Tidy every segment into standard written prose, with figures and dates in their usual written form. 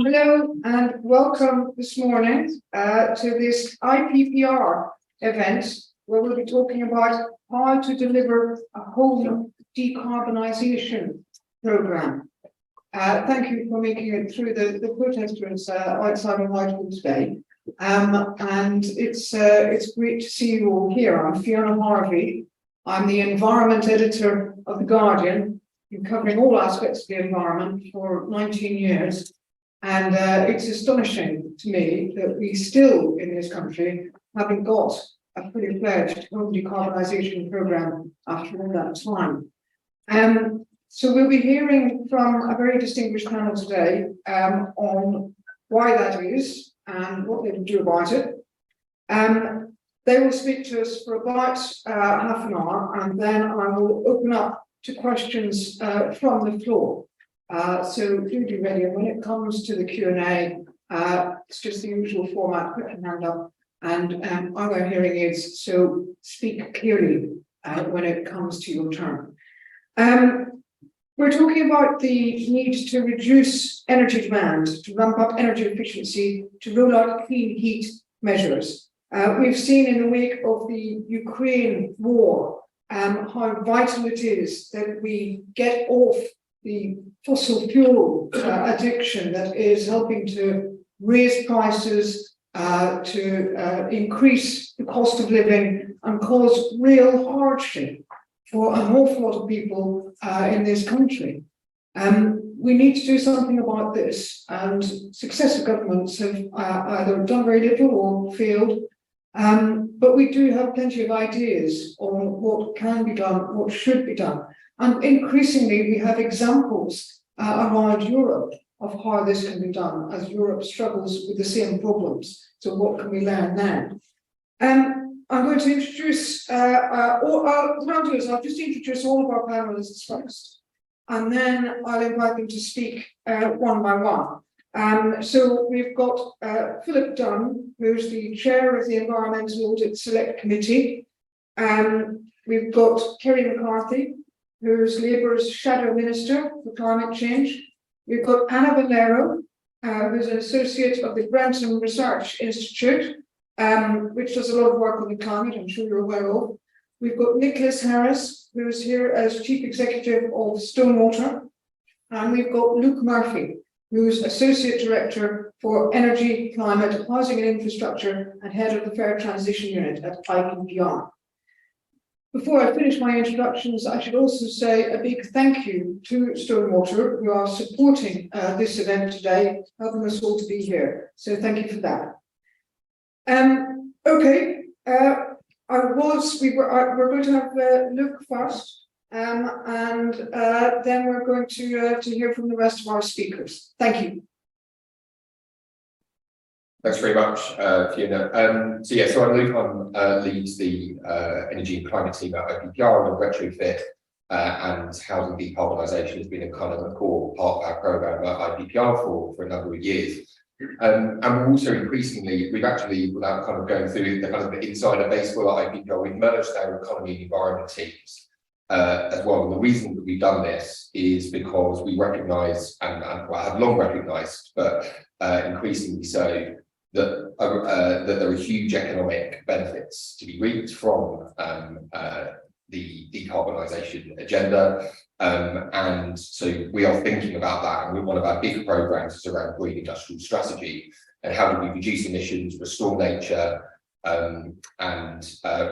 Hello and welcome this morning to this IPPR event where we'll be talking about how to deliver a home decarbonisation programme. Thank you for making it through the protesters outside of Whitehall today. And it's great to see you all here. I'm Fiona Harvey. I'm the environment editor of The Guardian. Been covering all aspects of the environment for 19 years. And it's astonishing to me that we still, in this country, haven't got a fully fledged home decarbonisation programme after all that time. So we'll be hearing from a very distinguished panel today on why that is and what they can do about it. They will speak to us for about half an hour, and then I will open up to questions from the floor. So do be ready, and when it comes to the Q&A, it's just the usual format: put your hand up and other hearing aids, so speak clearly when it comes to your turn. We're talking about the need to reduce energy demand, to ramp up energy efficiency, to roll out clean heat measures. We've seen in the wake of the Ukraine war how vital it is that we get off the fossil fuel addiction that is helping to raise prices, to increase the cost of living and cause real hardship for an awful lot of people in this country. We need to do something about this, and successive governments have either done very little or failed. But we do have plenty of ideas on what can be done, what should be done. And increasingly, we have examples around Europe of how this can be done as Europe struggles with the same problems. So what can we learn now? I'm going to introduce, what I'll do is I'll just introduce all of our panelists first, and then I'll invite them to speak one by one. So we've got Philip Dunn, who's the chair of the Environmental Audit Select Committee. We've got Kerry McCarthy, who's Labour's Shadow Minister for Climate Change. We've got Anna Valero, who's an associate of the Grantham Research Institute, which does a lot of work on the climate, I'm sure you're aware of. We've got Nicholas Harris, who's here as Chief Executive of Stonewater. And we've got Luke Murphy, who's Associate Director for Energy, Climate, Housing and Infrastructure and Head of the Fair Transition Unit at IPPR. Before I finish my introductions, I should also say a big thank you to Stonewater, who are supporting this event today, helping us all to be here. So thank you for that. Okay, we're going to have Luke first, and then we're going to hear from the rest of our speakers. Thank you. Thanks very much, Fiona. So I'm Luke. I lead the energy and climate team at IPPR on retrofit, and housing decarbonisation has been a kind of a core part of our programme at IPPR for a number of years. And we're also increasingly, we've actually, without kind of going through the kind of insider baseball at IPPR, we've merged our economy and environment teams as well. And the reason that we've done this is because we recognise, and have long recognised, but increasingly so, that there are huge economic benefits to be reaped from the decarbonisation agenda. And so we are thinking about that, and one of our big programmes is around green industrial strategy and how do we reduce emissions, restore nature, and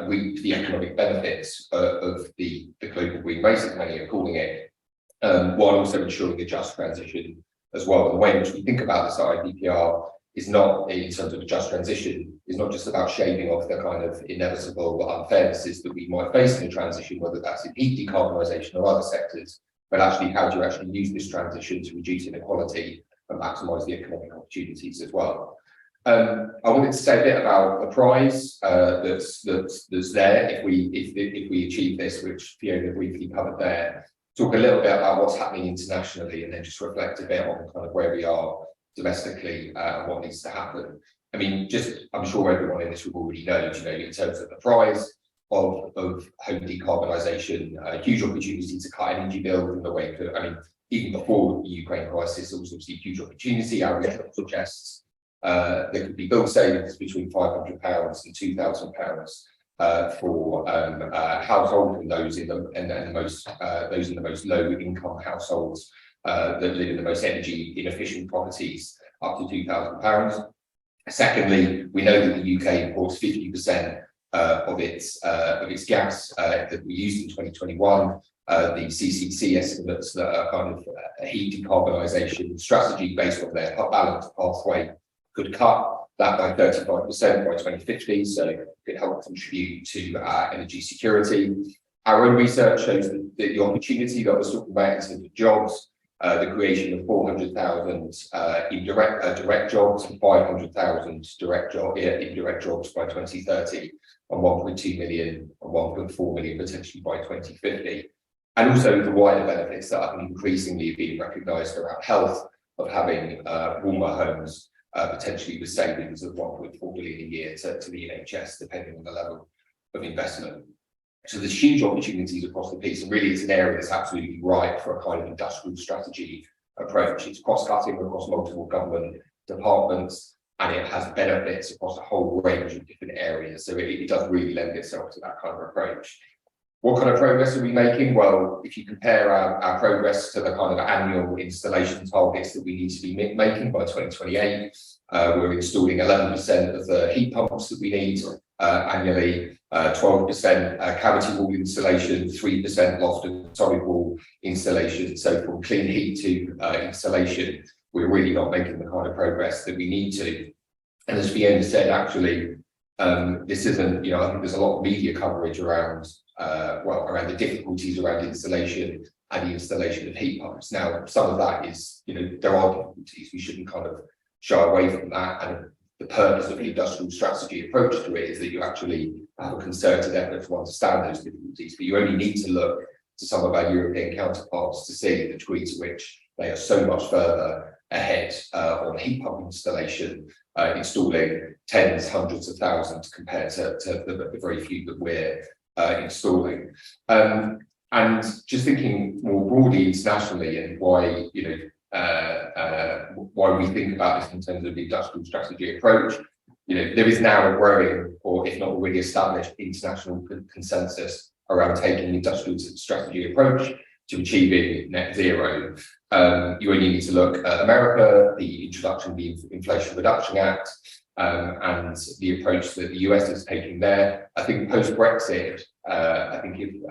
reap the economic benefits of the global green race, as many are calling it, while also ensuring a just transition as well. And the way in which we think about this at IPPR is not, in terms of a just transition, is not just about shaving off the kind of inevitable unfairnesses that we might face in a transition, whether that's in heat decarbonisation or other sectors, but actually how do you actually use this transition to reduce inequality and maximise the economic opportunities as well. I wanted to say a bit about the prize that's there if we achieve this, which Fiona briefly covered there. Talk a little bit about what's happening internationally, and then just reflect a bit on kind of where we are domestically and what needs to happen. I mean, I'm sure everyone in this room already knows, in terms of the prize of home decarbonisation, huge opportunity to cut energy bill in the wake of, even before the Ukraine crisis, there was obviously a huge opportunity. Our report suggests there could be bill savings between £500 and £2,000 for households and those in the most low income households that live in the most energy inefficient properties, up to £2,000. Secondly, we know that the UK imports 50% of its gas that we used in 2021. The CCC estimates that a kind of a heat decarbonisation strategy based on their balanced pathway could cut that by 35% by 2050, so it could help contribute to energy security. Our own research shows that the opportunity that I was talking about in terms of jobs, the creation of 400,000 direct jobs and 500,000 indirect jobs by 2030, and 1.2 million and 1.4 million potentially by 2050. And also the wider benefits that are increasingly being recognised around health, of having warmer homes, potentially with savings of 1.4 billion a year to the NHS, depending on the level of investment. So there's huge opportunities across the piece, and really it's an area that's absolutely ripe for a kind of industrial strategy approach. It's cross-cutting across multiple government departments, and it has benefits across a whole range of different areas. So it does really lend itself to that kind of approach. What kind of progress are we making? Well, if you compare our progress to the kind of annual installation targets that we need to be making by 2028, we're installing 11% of the heat pumps that we need annually, 12% cavity wall installation, 3% loft and solid wall installation. So from clean heat to installation, we're really not making the kind of progress that we need to. And as Fiona said, actually, this isn't, I think there's a lot of media coverage around around the difficulties around installation and the installation of heat pumps. Now, some of that is, there are difficulties. We shouldn't kind of shy away from that. And the purpose of the industrial strategy approach to it is that you actually have a concerted effort to understand those difficulties. But you only need to look to some of our European counterparts to see the degree to which they are so much further ahead on heat pump installation, installing tens, hundreds of thousands compared to the very few that we're installing. And just thinking more broadly internationally, and why why we think about this in terms of the industrial strategy approach, there is now a growing, or if not already established, international consensus around taking the industrial strategy approach to achieving net zero. You only need to look at America, the introduction of the Inflation Reduction Act, and the approach that the US is taking there. I think post-Brexit, I think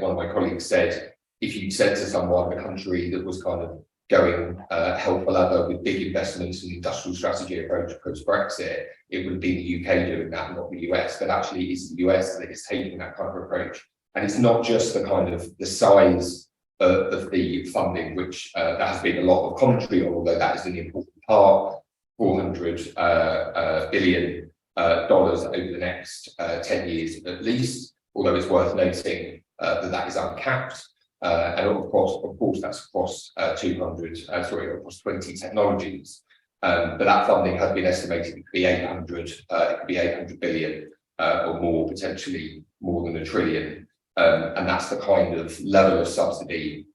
one of my colleagues said, if you said to someone, a country that was kind of going hell for leather with big investments in industrial strategy approach post-Brexit, it would be the UK doing that, not the US. But actually it's the US that is taking that kind of approach. And it's not just the kind of the size of the funding, which there has been a lot of commentary on, although that is an important part, $400 billion over the next 10 years at least, although it's worth noting that is uncapped. And of course, that's across across 20 technologies. But that funding has been estimated to be 800 billion or more, potentially more than $1 trillion. And that's the kind of level of subsidy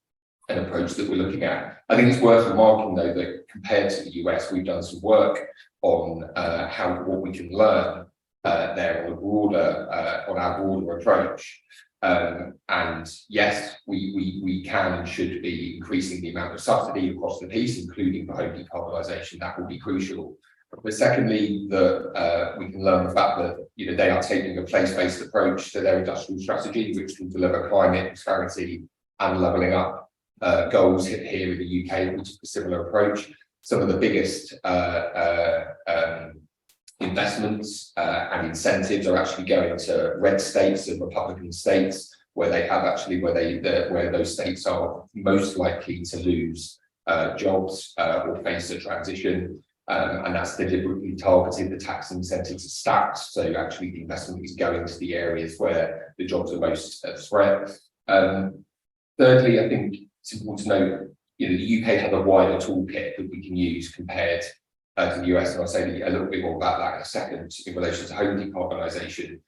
and approach that we're looking at. I think it's worth remarking, though, that compared to the US, we've done some work on what we can learn there on our broader approach. And yes, we can and should be increasing the amount of subsidy across the piece, including for home decarbonisation. That will be crucial. But secondly, that we can learn the fact that they are taking a place-based approach to their industrial strategy, which can deliver climate prosperity and levelling up goals here in the UK, which is a similar approach. Some of the biggest investments and incentives are actually going to red states and Republican states, where those states are most likely to lose jobs or face a transition. And that's deliberately targeted. The tax incentives are stacked, so actually the investment is going to the areas where the jobs are most at threat. Thirdly, I think it's important to note, the UK has a wider toolkit that we can use compared to the US, and I'll say a little bit more about that in a second in relation to home decarbonisation.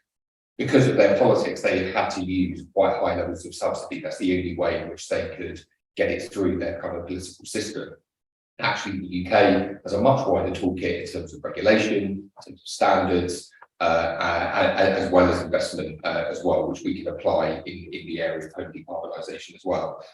Because of their politics, they had to use quite high levels of subsidy. That's the only way in which they could get it through their kind of political system. Actually, the UK has a much wider toolkit in terms of regulation, in terms of standards, as well as investment as well, which we can apply in the area of home decarbonisation as well.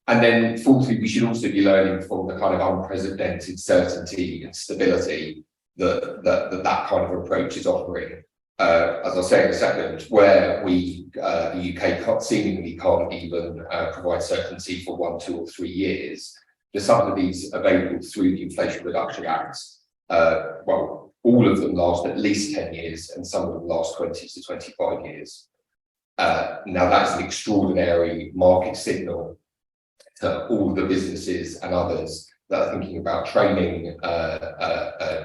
And then fourthly, we should also be learning from the kind of unprecedented certainty and stability that kind of approach is offering. As I'll say in a second, where the UK seemingly can't even provide certainty for 1, 2 or 3 years, the subsidies available through the Inflation Reduction Act, well, all of them last at least 10 years and some of them last 20 to 25 years. Now that's an extraordinary market signal to all the businesses and others that are thinking about training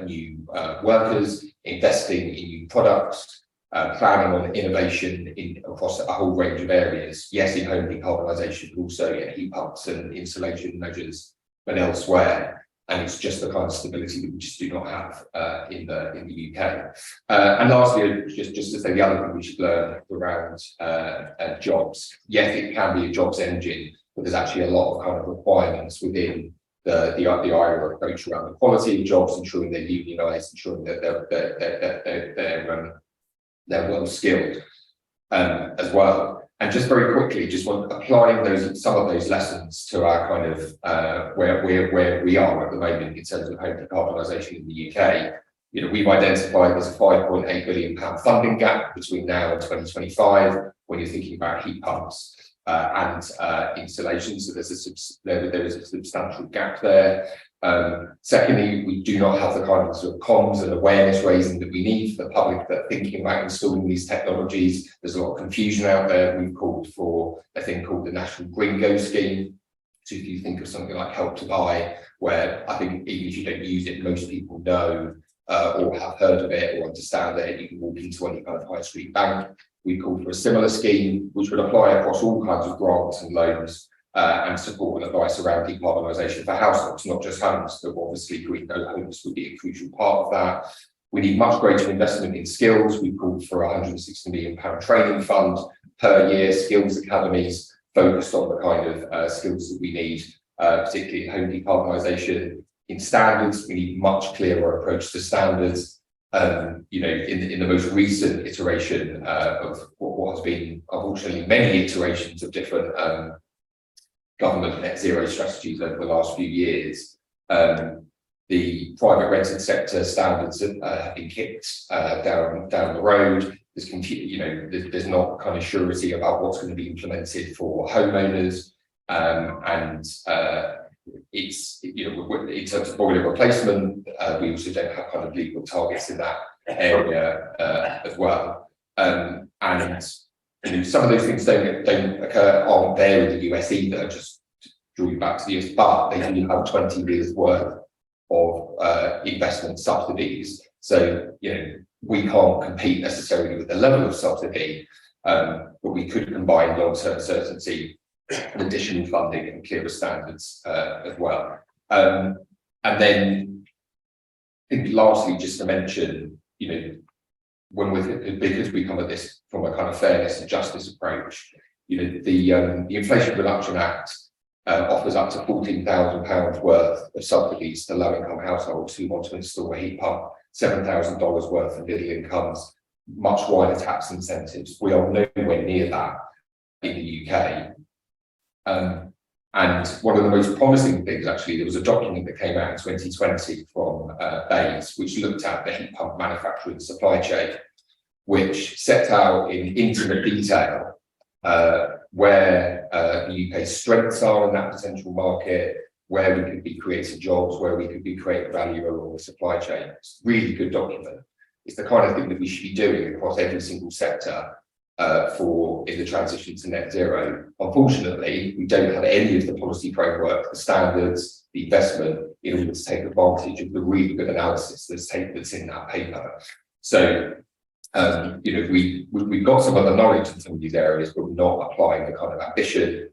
new workers, investing in new products, planning on innovation across a whole range of areas. Yes, in home decarbonisation, but also in heat pumps and insulation measures, but elsewhere. And it's just the kind of stability that we just do not have in the UK. And lastly, just to say the other thing we should learn around jobs. Yes, it can be a jobs engine, but there's actually a lot of kind of requirements within the IRA approach around the quality of jobs, ensuring they're unionised, ensuring that they're well skilled as well. And just very quickly, just want applying some of those lessons to our kind of where we are at the moment in terms of home decarbonisation in the UK. You know, we've identified there's a £5.8 billion funding gap between now and 2025 when you're thinking about heat pumps and insulation. So there is a substantial gap there. Secondly, we do not have the kind of sort of comms and awareness raising that we need for the public that are thinking about installing these technologies. There's a lot of confusion out there. We've called for a thing called the National Green Go scheme. So if you think of something like Help to Buy, where I think even if you don't use it, most people know or have heard of it or understand that you can walk into any kind of high street bank. We called for a similar scheme, which would apply across all kinds of grants and loans and support and advice around decarbonisation for households, not just homes, but obviously green no homes would be a crucial part of that. We need much greater investment in skills. We called for a £160 million training fund per year, skills academies focused on the kind of skills that we need, particularly in home decarbonisation. In standards, we need much clearer approach to standards. You know, in the most recent iteration of what has been, unfortunately, many iterations of different government net zero strategies over the last few years, the private rented sector standards have been kicked down the road. There's not kind of surety about what's going to be implemented for homeowners, and it's, you know, in terms of boiler replacement, we also don't have kind of legal targets in that area as well. And you know, some of those things aren't there in the US either. Just to draw you back to the US, but they do have 20 years worth of investment subsidies. So you know, we can't compete necessarily with the level of subsidy, but we could combine long-term certainty, additional funding, and clearer standards as well. And then I think lastly, just to mention, you know, because we come at this from a kind of fairness and justice approach, you know, the Inflation Reduction Act offers up to £14,000 worth of subsidies to low-income households who want to install a heat pump, $7,000 worth for middle incomes, much wider tax incentives. We are nowhere near that in the UK. And one of the most promising things, actually, there was a document that came out in 2020 from BEIS, which looked at the heat pump manufacturing supply chain, which set out in intimate detail where the UK's strengths are in that potential market, where we could be creating jobs, where we could be creating value along the supply chain. It's a really good document. It's the kind of thing that we should be doing across every single sector in the transition to net zero. Unfortunately, we don't have any of the policy framework, the standards, the investment in order to take advantage of the really good analysis that's in that paper. So, you know, we've got some of the knowledge in some of these areas, but we're not applying the kind of ambition,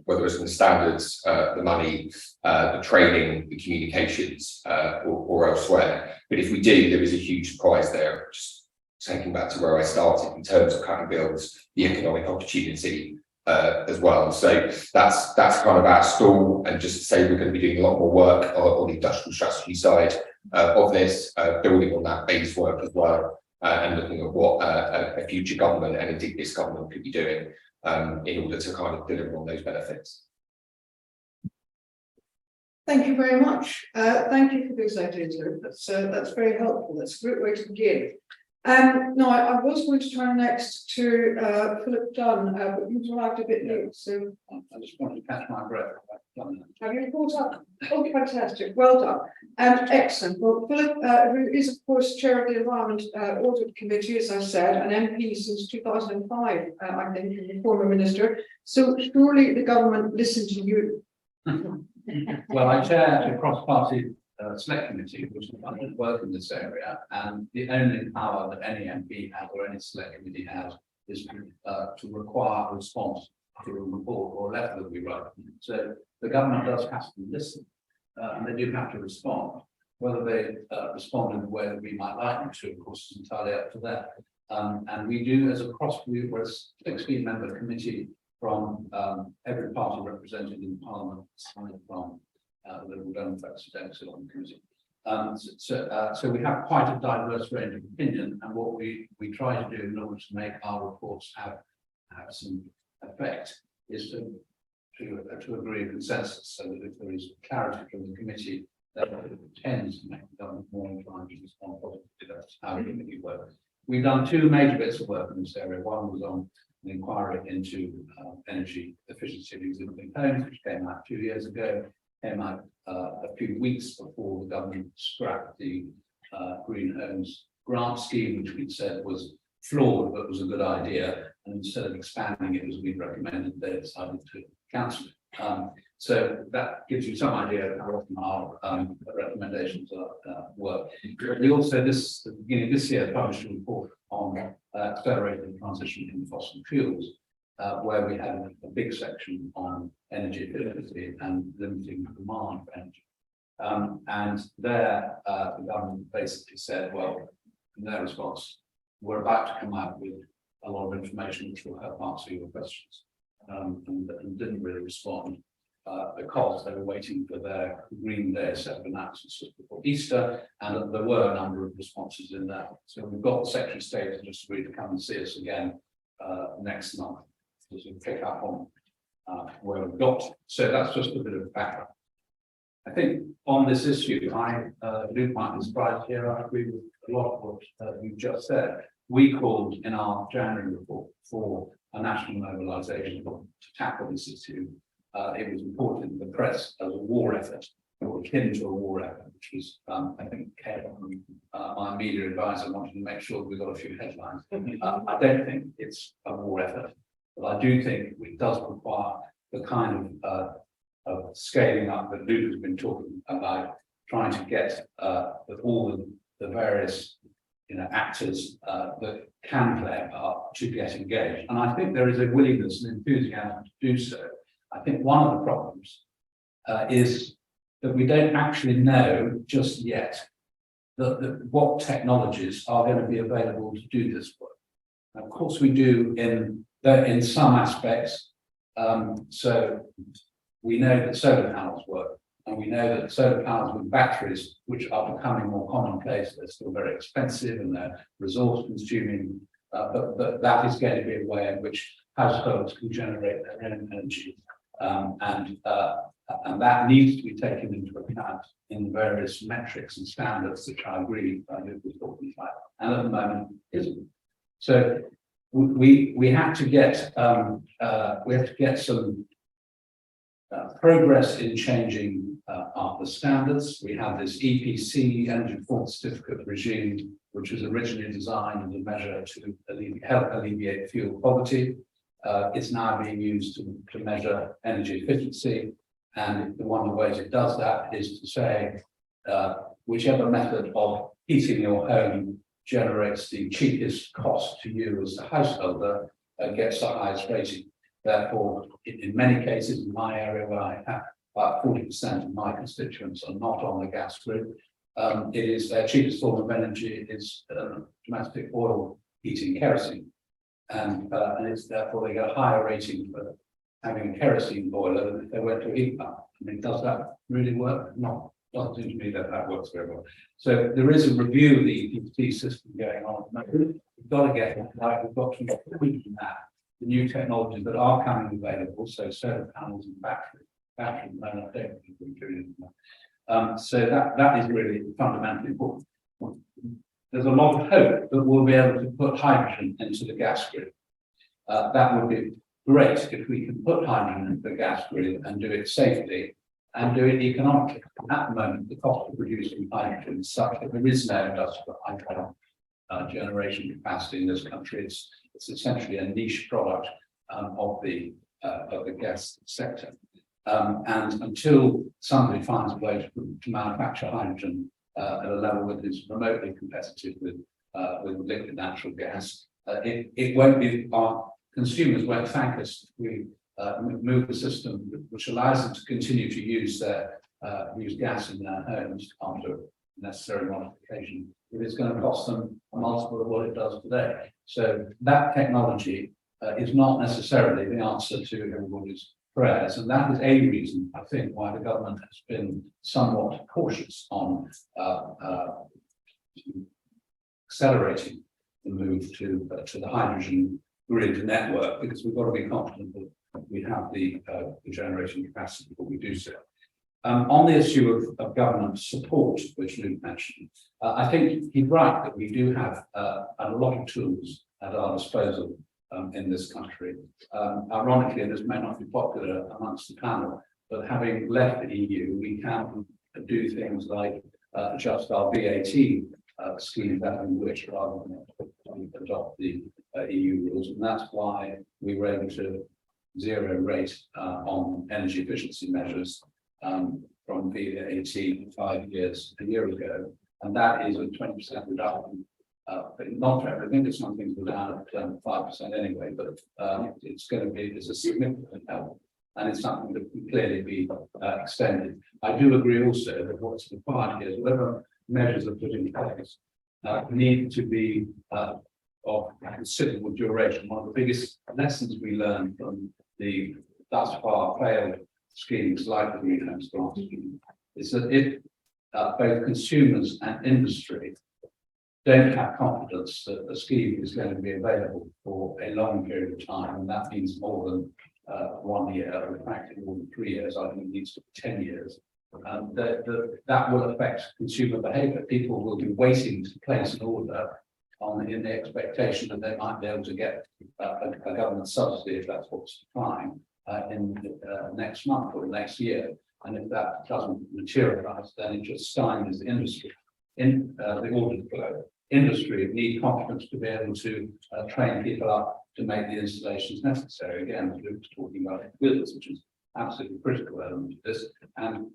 whether it's in the standards, the money, the training, the communications, or elsewhere. But if we do, there is a huge surprise there. Just taking back to where I started in terms of cutting bills, the economic opportunity as well. So that's kind of our stall, and just to say we're going to be doing a lot more work on the industrial strategy side of this, building on that base work as well, and looking at what a future government and indeed this government could be doing in order to kind of deliver on those benefits. Thank you very much. Thank you for those ideas, Luke. That's very helpful. That's a great way to begin. No, I was going to turn next to Philip Dunn, but you've arrived a bit late, so I just wanted to catch my breath. have you caught up? Oh, fantastic. Well done. Excellent. Well, Philip, who is, of course, chair of the Environment Audit Committee, as I said, an MP since 2005, I think, and a former minister. So surely the government listened to you. Well, I chair a cross-party select committee, which does work in this area, and the only power that any MP has or any select committee has is to require a response to a report or a letter that we write. So the government does have to listen, and they do have to respond. Whether they respond in the way that we might like them to, of course, is entirely up to them. And we do, as a we're a 16-member committee from every party represented in Parliament, aside from the Liberal Democrats who don't sit on the committee. So we have quite a diverse range of opinion, and what we try to do in order to make our reports have some effect is to agree a consensus, so that if there is clarity from the committee, that it tends to make the government more inclined to respond positively. That's how the committee works. We've done two major bits of work in this area. One was on an inquiry into energy efficiency of existing homes, which came out 2 years ago, came out a few weeks before the government scrapped the Green Homes grant scheme, which we said was flawed but was a good idea, and instead of expanding it as we'd recommended, they decided to cancel it. So that gives you some idea of how often our recommendations work. We also, at the beginning of this year, published a report on accelerating the transition from fossil fuels, where we had a big section on energy efficiency and limiting demand for energy. And there, the government basically said, well, in their response, we're about to come out with a lot of information which will help answer your questions, and didn't really respond because they were waiting for their Green Day set of announcements just before Easter, and there were a number of responses in that. So we've got the Secretary of State to just agreed to come and see us again next month, as we pick up on where we've got. So that's just a bit of background. I think on this issue, I do find this right here. I agree with a lot of what you've just said. We called in our January report for a national mobilisation to tackle this issue. It was reported in the press as a war effort, or akin to a war effort, which was, I think, my media advisor wanted to make sure that we got a few headlines. I don't think it's a war effort, but I do think it does require the kind of scaling up that Luke has been talking about, trying to get all the various actors that can play a part to get engaged. And I think there is a willingness and enthusiasm to do so. I think one of the problems is that we don't actually know just yet what technologies are going to be available to do this work. And of course, we do in some aspects. So we know that solar panels work, and we know that solar panels with batteries, which are becoming more commonplace, they're still very expensive and they're resource consuming, but that is going to be a way in which households can generate their own energy. And that needs to be taken into account in the various metrics and standards which I agree with talking about, and at the moment isn't. So we have to get some progress in changing the standards. We have this EPC, Energy Performance Certificate regime, which was originally designed as a measure to help alleviate fuel poverty. It's now being used to measure energy efficiency, and one of the ways it does that is to say whichever method of heating your home generates the cheapest cost to you as a householder gets the highest rating. Therefore, in many cases, in my area where I have about 40% of my constituents are not on the gas grid, it is their cheapest form of energy is domestic oil heating, kerosene. and it's therefore they get a higher rating for having a kerosene boiler than if they went to a heat pump. I mean, does that really work? No, doesn't seem to me that that works very well. So there is a review of the EPC system going on. We've got to get right. We've got to include in that the new technologies that are coming available. So solar panels and battery. I don't think we're included in that. So that is really fundamentally important. There's a lot of hope that we'll be able to put hydrogen into the gas grid. That would be great if we can put hydrogen into the gas grid and do it safely and do it economically. At the moment, the cost of producing hydrogen is such that there is no industrial hydrogen generation capacity in this country. It's essentially a niche product of the gas sector. And until somebody finds a way to manufacture hydrogen at a level that is remotely competitive with liquid natural gas, it won't be, our consumers won't thank us if we move the system which allows them to continue to use gas in their homes after necessary modification. It's going to cost them a multiple of what it does today. So that technology is not necessarily the answer to everybody's prayers, and that is a reason, I think, why the government has been somewhat cautious on accelerating the move to the hydrogen grid network, because we've got to be confident that we have the generation capacity before we do so. On the issue of government support, which Luke mentioned, I think he's right that we do have a lot of tools at our disposal in this country. Ironically, and this may not be popular amongst the panel, but having left the EU, we can do things like adjust our VAT scheme that in which rather than adopt the EU rules, and that's why we were able to zero rate on energy efficiency measures from VAT 5 years a year ago, and that is a 20% reduction. But not for everything, it's something down at 5% anyway, but it's a significant help, and it's something that can clearly be extended. I do agree also that what's required here is whatever measures are put in place need to be of considerable duration. One of the biggest lessons we learned from the thus far failed schemes like the greenhouse gas scheme is that if both consumers and industry don't have confidence that the scheme is going to be available for a long period of time, and that means more than 1 year, or in fact more than 3 years, I think it needs to be 10 years, that will affect consumer behaviour. People will be waiting to place an order in the expectation that they might be able to get a government subsidy, if that's what's supplying, in next month or next year. And if that doesn't materialise, then it just stymies the industry. In the order flow, industry need confidence to be able to train people up to make the installations necessary. Again, Luke's talking about wheels, which is absolutely critical element of this, and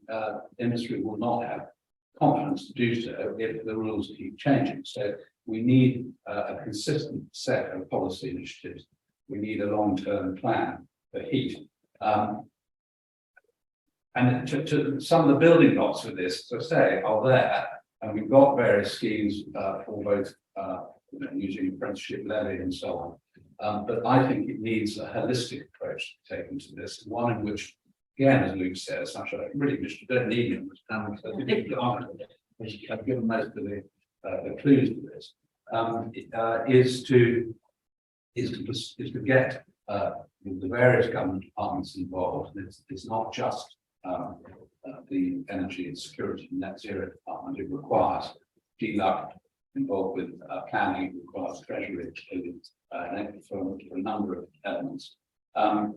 industry will not have confidence to do so if the rules keep changing. So we need a consistent set of policy initiatives. We need a long-term plan for heat. And to some of the building blocks for this, as I say, are there, and we've got various schemes for both using apprenticeship levy and so on. But I think it needs a holistic approach taken to this, one in which, again, as Luke says, I really wish you don't need him, I've given most of the clues to this, is to get the various government departments involved. It's not just the energy and security and net zero department. It requires DLUC involved with planning, it requires treasury for a number of elements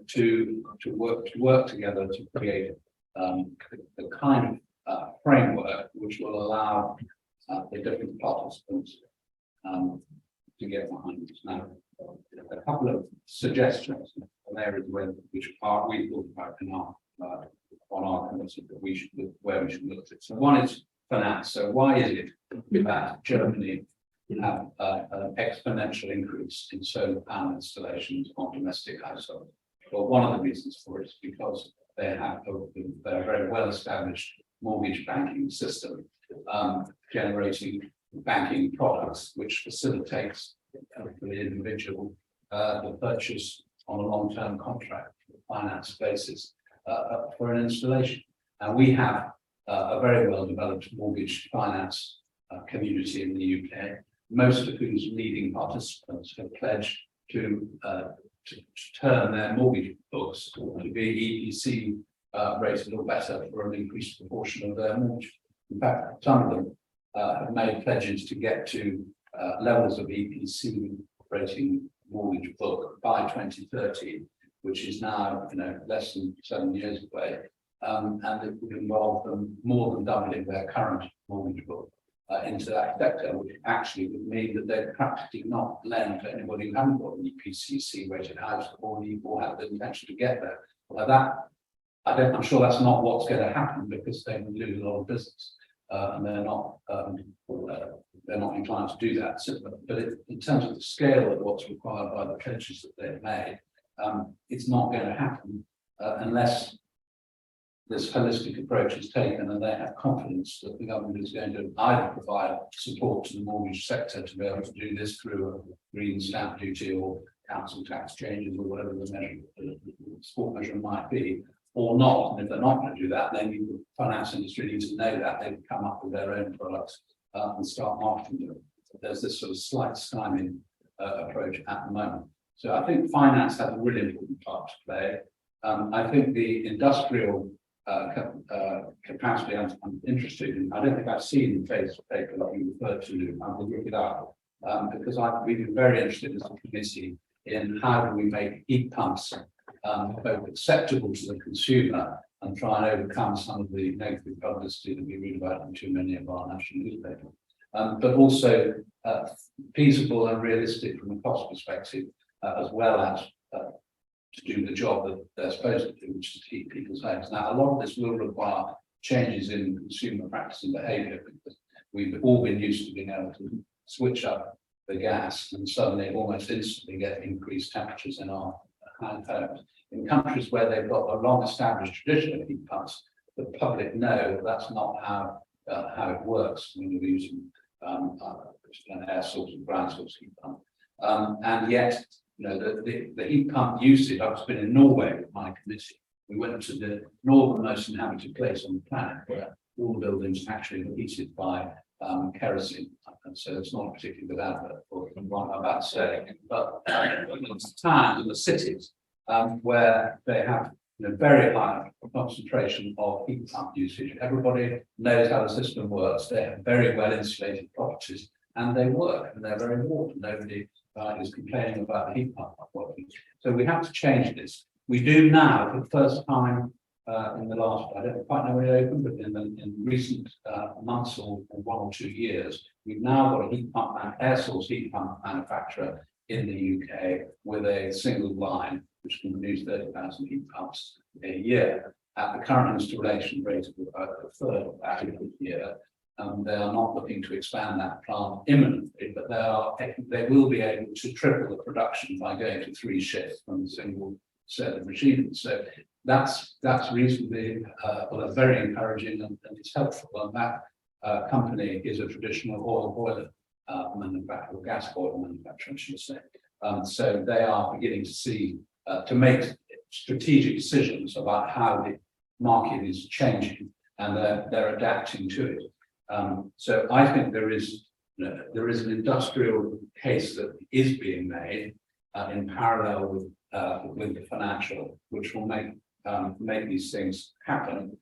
to work together to create the kind of framework which will allow the different participants to get behind this. Now, a couple of suggestions on areas which we thought about in on our committee that where we should look at it. So one is finance. So why is it that Germany have an exponential increase in solar panel installations on domestic households? Well, one of the reasons for it is because they have a very well-established mortgage banking system, generating banking products which facilitates for the individual the purchase on a long-term contract finance basis for an installation. And we have a very well-developed mortgage finance community in the UK, most of whose leading participants have pledged to turn their mortgage books to be EPC rated or better for an increased proportion of their mortgage. In fact, some of them have made pledges to get to levels of EPC rating mortgage book by 2030, which is now less than 7 years away, and it would involve them more than doubling their current mortgage book into that sector, which actually would mean that they practically not lend to anybody who hasn't got an EPCC rated house or have the intention to get there. I'm sure that's not what's going to happen, because they would lose a lot of business, and they're not inclined to do that. So, but in terms of the scale of what's required by the pledges that they've made, it's not going to happen unless this holistic approach is taken and they have confidence that the government is going to either provide support to the mortgage sector to be able to do this through a green stamp duty or council tax changes or whatever the support measure might be, or not. And if they're not going to do that, then the finance industry needs to know that they can come up with their own products and start marketing them. There's this sort of slight stymie approach at the moment. So I think finance has a really important part to play. I think the industrial capacity I'm interested in. I don't think I've seen the phase paper that you referred to. I will look it up because we've been very interested as a committee in how do we make heat pumps both acceptable to the consumer and try and overcome some of the negative publicity that we read about in too many of our national newspapers, but also feasible and realistic from a cost perspective, as well as to do the job that they're supposed to do, which is to heat people's homes. Now, a lot of this will require changes in consumer practice and behaviour, because we've all been used to being able to switch up the gas and suddenly almost instantly get increased temperatures in our homes. In countries where they've got a long-established tradition of heat pumps, the public know that's not how it works when you're using an air source and ground source heat pump. And yet, the heat pump usage, I've been in Norway with my committee. We went to the northernmost inhabited place on the planet where all the buildings actually are heated by kerosene. And so it's not particularly good advert for what I'm about to say. But the towns and the cities where they have very high concentration of heat pump usage. Everybody knows how the system works. They have very well insulated properties and they work and they're very warm. Nobody is complaining about the heat pump not working. So we have to change this. We do now, for the first time in the last, I don't quite know when it opened, but in recent months or 1 or 2 years, we've now got a heat pump air source heat pump manufacturer in the UK with a single line which can produce 30,000 heat pumps a year at the current installation rate of about a third of that a year. They are not looking to expand that plant imminently, but they will be able to triple the production by going to 3 shifts from a single set of machines. So that's reasonably very encouraging and it's helpful. And that company is a traditional oil boiler manufacturer, or gas boiler manufacturer, I should say. So they are beginning to see to make strategic decisions about how the market is changing, and they're adapting to it. So I think there is an industrial case that is being made in parallel with the financial, which will make these things happen.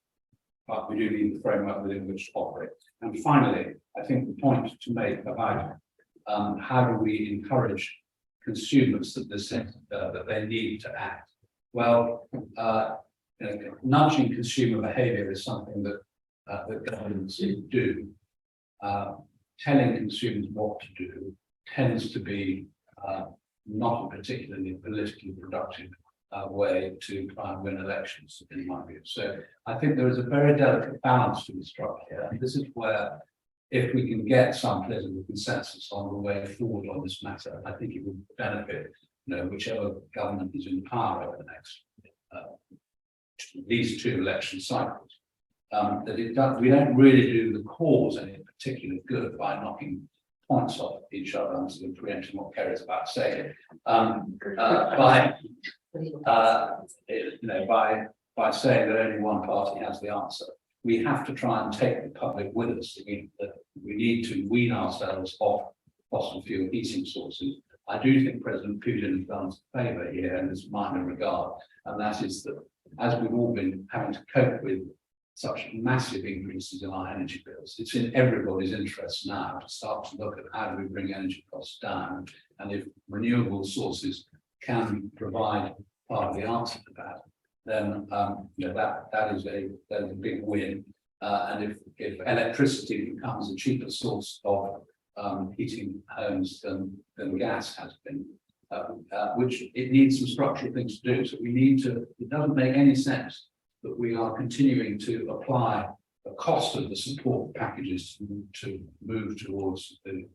But we do need the framework within which to operate. And finally, I think the point to make about how do we encourage consumers that they need to act. Well, nudging consumer behaviour is something that governments do. Telling consumers what to do tends to be not a particularly politically productive way to try and win elections, in my view. So I think there is a very delicate balance to be struck here. And this is where, if we can get some political consensus on the way forward on this matter, I think it would benefit whichever government is in power over the next at least 2 election cycles. We don't really do the cause any particular good by knocking points off each other. I'm sort of preempting what Kerry's about to say. By saying that only one party has the answer, we have to try and take the public with us. We need to wean ourselves off fossil fuel heating sources. I do think President Putin has done us a favour here in this minor regard, and that is that as we've all been having to cope with such massive increases in our energy bills, it's in everybody's interest now to start to look at how do we bring energy costs down, and if renewable sources can provide part of the answer to that, then that is a big win. And if electricity becomes a cheaper source of heating homes than gas has been, which it needs some structural things to do. So we need to. It doesn't make any sense that we are continuing to apply the cost of the support packages to move towards the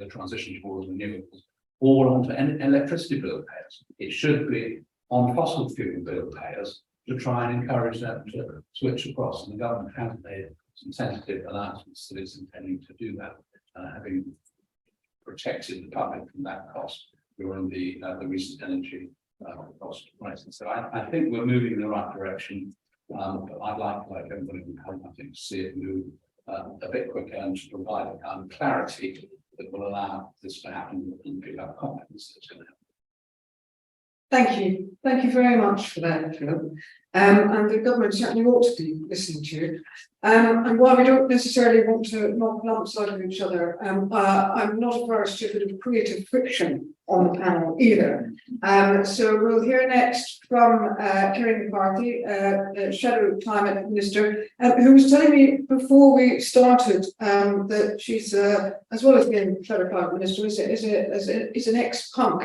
transition towards renewables all onto electricity bill payers. It should be on fossil fuel bill payers to try and encourage them to switch across. And the government has made some sensitive announcements that it's intending to do that, having protected the public from that cost during the recent energy cost crisis. So I think we're moving in the right direction. But I'd like everybody to help, I think, to see it move a bit quicker and to provide clarity that will allow this to happen and pick up confidence that it's going to happen. Thank you very much for that, Philip. And the government certainly ought to be listening to you. And while we don't necessarily want to knock lumps out of each other, I'm not averse to a bit of creative friction on the panel either. So we'll hear next from Kerry McCarthy, Shadow Climate Minister, who was telling me before we started that she's, as well as being Shadow Climate Minister, is an ex-punk.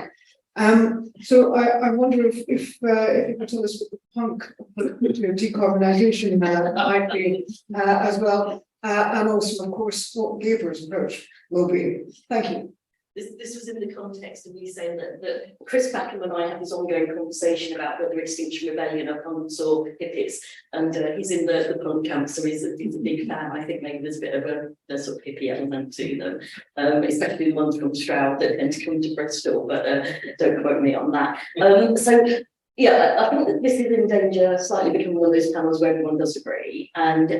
So I wonder if you could tell us what the punk decarbonisation might be as well, and also, of course, what Labour's approach will be. Thank you. This was in the context of me saying that Chris Packham and I have this ongoing conversation about whether Extinction Rebellion are punks or hippies, and he's in the punk camp, so he's a big fan. I think maybe there's a bit of a sort of hippie element to them, especially the ones from Stroud that tend to come to Bristol, but don't quote me on that. So yeah, I think that this is in danger slightly becoming one of those panels where everyone does agree, and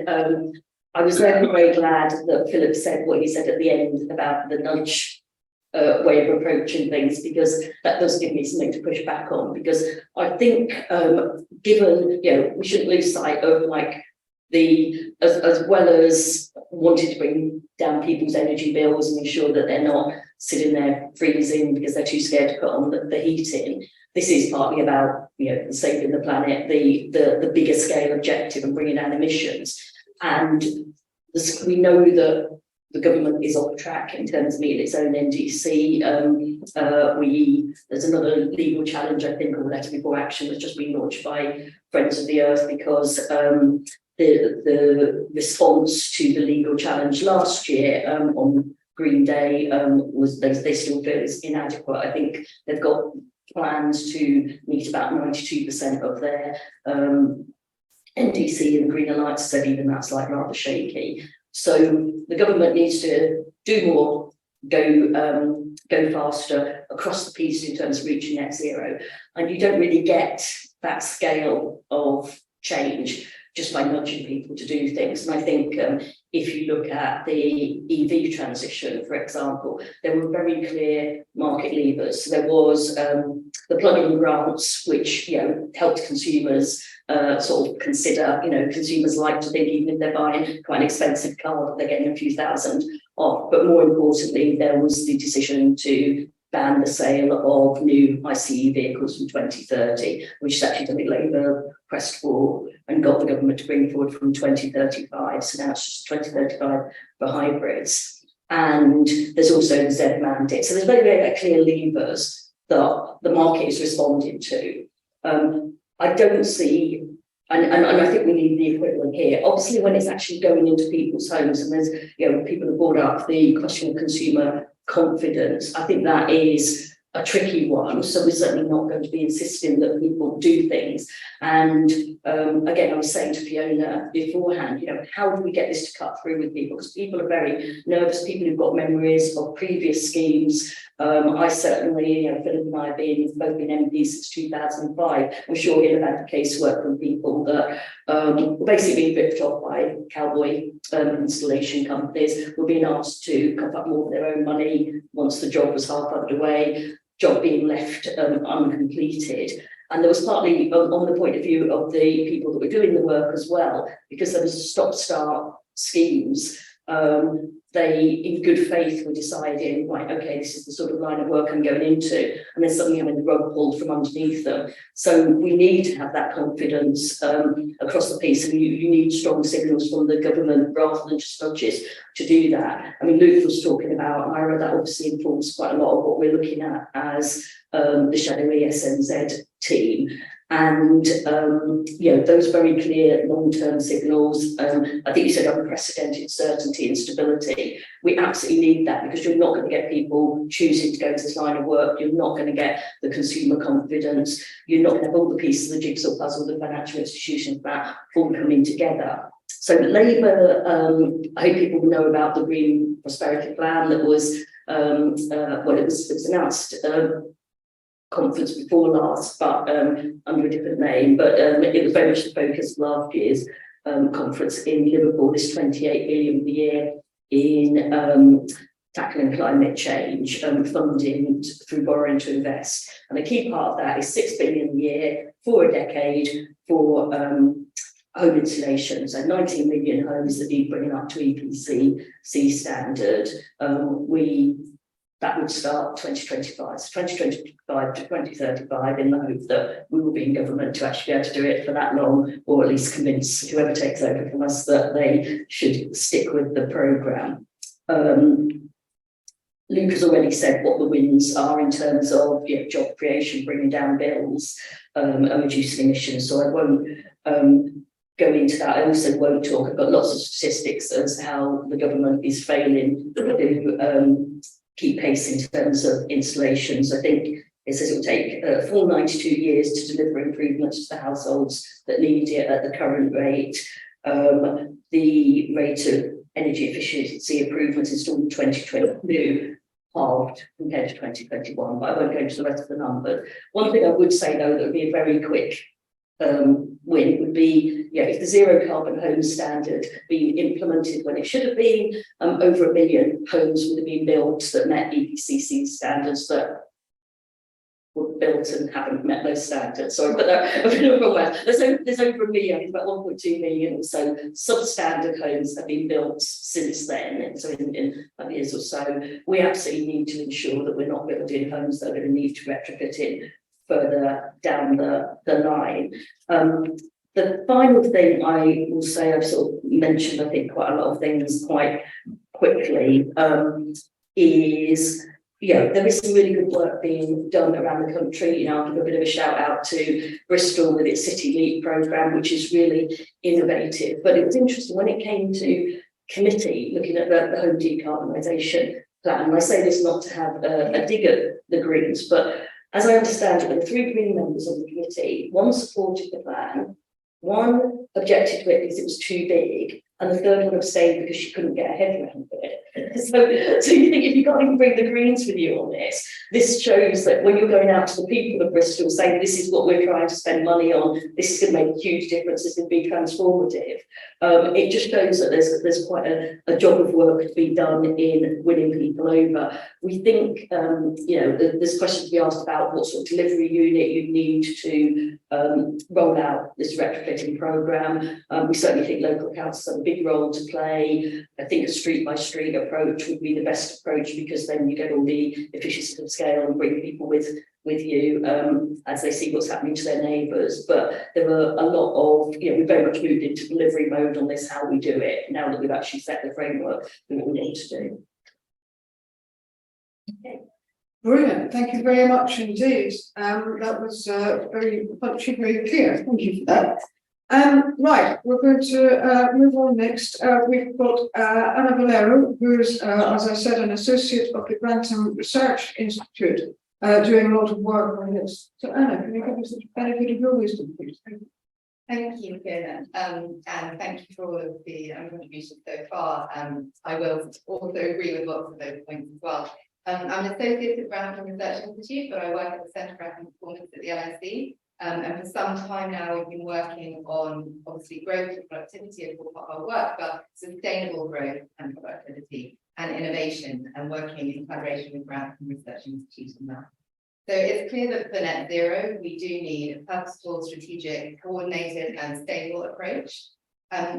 I was very glad that Philip said what he said at the end about the nudge way of approaching things, because that does give me something to push back on, because I think given, we shouldn't lose sight of as well as wanting to bring down people's energy bills and ensure that they're not sitting there freezing because they're too scared to put on the heating. This is partly about saving the planet, the bigger scale objective and bringing down emissions. And we know that the government is off track in terms of meeting its own NDC. There's another legal challenge, I think, or letter before action that's just been launched by Friends of the Earth, because the response to the legal challenge last year on Green Day was they still feel it's inadequate. I think they've got plans to meet about 92% of their NDC, and Green Alliance said even that's rather shaky. So the government needs to do more, go faster across the piece in terms of reaching net zero. And you don't really get that scale of change just by nudging people to do things. And I think if you look at the EV transition, for example, there were very clear market levers. So there was the plug-in grants, which helped consumers sort of consider, consumers like to think even if they're buying quite an expensive car, they're getting a few thousand off. But more importantly, there was the decision to ban the sale of new ICE vehicles from 2030, which is actually something Labour pressed for and got the government to bring forward from 2035. So now it's just 2035 for hybrids. And there's also the Z mandate. So there's very, very clear levers that the market is responding to. I don't see, and I think we need the equivalent here. Obviously, when it's actually going into people's homes, and there's, people have brought up the question of consumer confidence. I think that is a tricky one, so we're certainly not going to be insisting that people do things. And again, I was saying to Fiona beforehand, you know, how do we get this to cut through with people? Because people are very nervous, people who've got memories of previous schemes. I certainly, you know, Philip and I have both been MPs since 2005. I'm sure he'll have had casework from people that were basically being ripped off by cowboy installation companies, were being asked to cover up more of their own money once the job was half underway, job being left uncompleted. And there was partly on the point of view of the people that were doing the work as well, because there was stop-start schemes. They, in good faith, were deciding, right, okay, this is the sort of line of work I'm going into, and then suddenly having the rug pulled from underneath them. So we need to have that confidence across the piece, and you need strong signals from the government rather than just nudges to do that. I mean, Luke was talking about IRA, that obviously informs quite a lot of what we're looking at as the shadowy SNZ team. And, you know, those very clear long-term signals, I think you said unprecedented certainty and stability. We absolutely need that, because you're not going to get people choosing to go into this line of work. You're not going to get the consumer confidence. You're not going to have all the pieces of the jigsaw puzzle, the financial institutions, that all coming together. So Labour, I hope people know about the Green Prosperity Plan that was, well, it was announced conference before last, but under a different name, but it was very much the focus of last year's conference in Liverpool, this 28 billion a year in tackling climate change, funding through borrowing to invest. And a key part of that is 6 billion a year for a decade for home insulation. So 19 million homes that need bringing up to EPC standard. That would start 2025, so 2025 to 2035, in the hope that we will be in government to actually be able to do it for that long, or at least convince whoever takes over from us that they should stick with the programme. Luke has already said what the wins are in terms of, you know, job creation, bringing down bills, and reducing emissions, so I won't go into that. I also won't talk, I've got lots of statistics as to how the government is failing to keep pace in terms of installations. I think it says it will take a full 92 years to deliver improvements to the households that need it at the current rate. The rate of energy efficiency improvements installed in 2022 halved compared to 2021, but I won't go into the rest of the numbers. One thing I would say, though, that would be a very quick win would be, yeah, if the zero carbon home standard being implemented when it should have been, over 1 million homes would have been built that met EPCC standards that were built and haven't met those standards. Sorry, but there's over 1 million, it's about 1.2 million or so substandard homes have been built since then. So in 5 years or so, we absolutely need to ensure that we're not building homes that are going to need to retrofit in further down the line. The final thing I will say, I've sort of mentioned, I think, quite a lot of things quite quickly, is, you know, there is some really good work being done around the country. You know, I'll give a bit of a shout out to Bristol with its City Leap programme, which is really innovative. But it was interesting when it came to committee looking at the home decarbonisation plan. And I say this not to have a dig at the Greens, but as I understand it, there were 3 Green members on the committee. One supported the plan, one objected to it because it was too big, and the third one abstained because she couldn't get her head around it. So you think if you can't even bring the Greens with you on this shows that when you're going out to the people of Bristol saying this is what we're trying to spend money on, this is going to make a huge difference, this is going to be transformative. It just shows that there's quite a job of work to be done in winning people over. We think, you know, there's questions to be asked about what sort of delivery unit you need to roll out this retrofitting programme. We certainly think local councils have a big role to play. I think a street by street approach would be the best approach, because then you get all the efficiency of scale and bring people with you as they see what's happening to their neighbours. But there were a lot of, you know, we very much moved into delivery mode on this, how we do it, now that we've actually set the framework for what we need to do. Okay. Brilliant, thank you very much indeed. That was very punchy, very clear. Thank you for that. Right, we're going to move on next. We've got Anna Valero, who's, as I said, an associate of the Grantham Research Institute. doing a lot of work on this. So Anna, can you give us the benefit of your wisdom, please? Thank you, Fiona, and thank you for all of the contributions so far. I will also agree with lots of those points as well. I'm an associate at Grantham Research Institute, but I work at the Centre for Economic Performance at the LSE. And for some time now, we've been working on obviously growth and productivity as part of our work, but sustainable growth and productivity and innovation, and working in collaboration with Grantham Research Institute on that. So it's clear that for net zero, we do need a purposeful, strategic, coordinated and stable approach.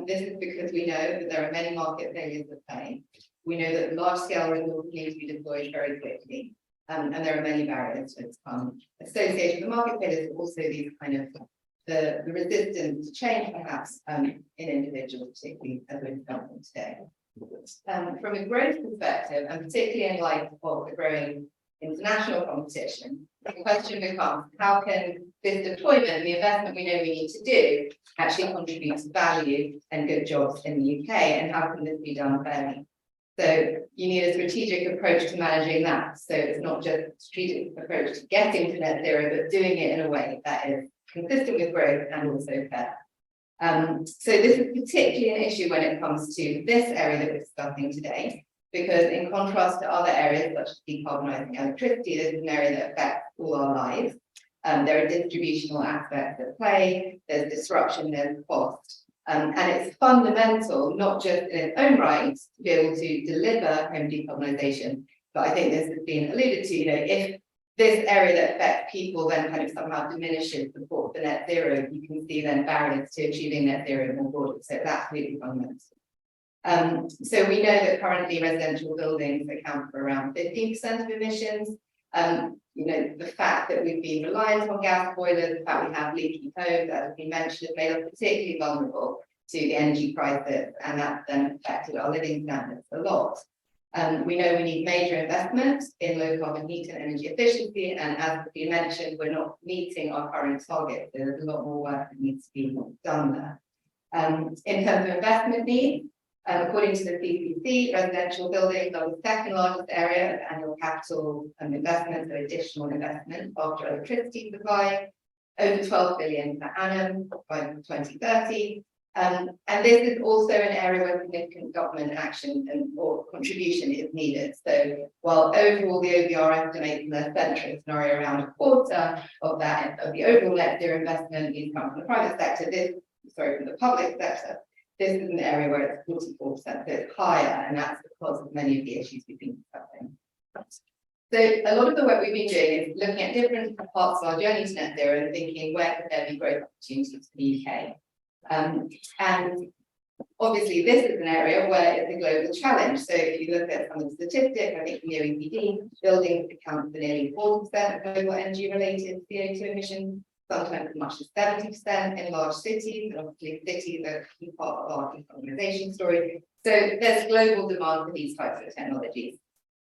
This is because we know that there are many market failures at play. We know that large-scale renewables need to be deployed very quickly, and there are many barriers to its associated with the market failures, but also these kind of the resistance to change, perhaps, in individuals, particularly as we're discussing today. From a growth perspective, and particularly in light of the growing international competition, the question becomes, how can this deployment and the investment we know we need to do actually contribute to value and good jobs in the UK, and how can this be done fairly? So you need a strategic approach to managing that. So it's not just a strategic approach to getting to net zero, but doing it in a way that is consistent with growth and also fair. So this is particularly an issue when it comes to this area that we're discussing today, because in contrast to other areas such as decarbonising electricity, this is an area that affects all our lives. There are distributional aspects at play, there's disruption, there's cost. And it's fundamental, not just in its own right, to be able to deliver home decarbonisation, but I think this has been alluded to, if this area that affects people then kind of somehow diminishes support for net zero, you can see then barriers to achieving net zero more broadly. So it's absolutely fundamental. So we know that currently residential buildings account for around 15% of emissions. The fact that we've been reliant on gas boilers, the fact we have leaky homes, that has been mentioned, has made us particularly vulnerable to the energy crisis, and that's then affected our living standards a lot. We know we need major investment in low carbon heat and energy efficiency, and as we mentioned, we're not meeting our current targets. So there's a lot more work that needs to be done there. In terms of investment needs, according to the CCC, residential buildings are the second largest area of annual capital investment, so additional investment after electricity supply, over 12 billion per annum by 2030. And this is also an area where significant government action or contribution is needed. So while overall the OBR estimates in their central scenario around a quarter of the overall net zero investment needs to come from the private sector, from the public sector. This is an area where it's 44%, so it's higher, and that's because of many of the issues we've been discussing. So a lot of the work we've been doing is looking at different parts of our journey to net zero and thinking, where could there be growth opportunities for the UK? And obviously this is an area where it's a global challenge. So if you look at some of the statistics, I think from the OECD, buildings account for nearly 40% of global energy-related CO2 emissions, sometimes as much as 70% in large cities, and obviously cities are a key part of our decarbonisation story. So there's global demand for these types of technologies.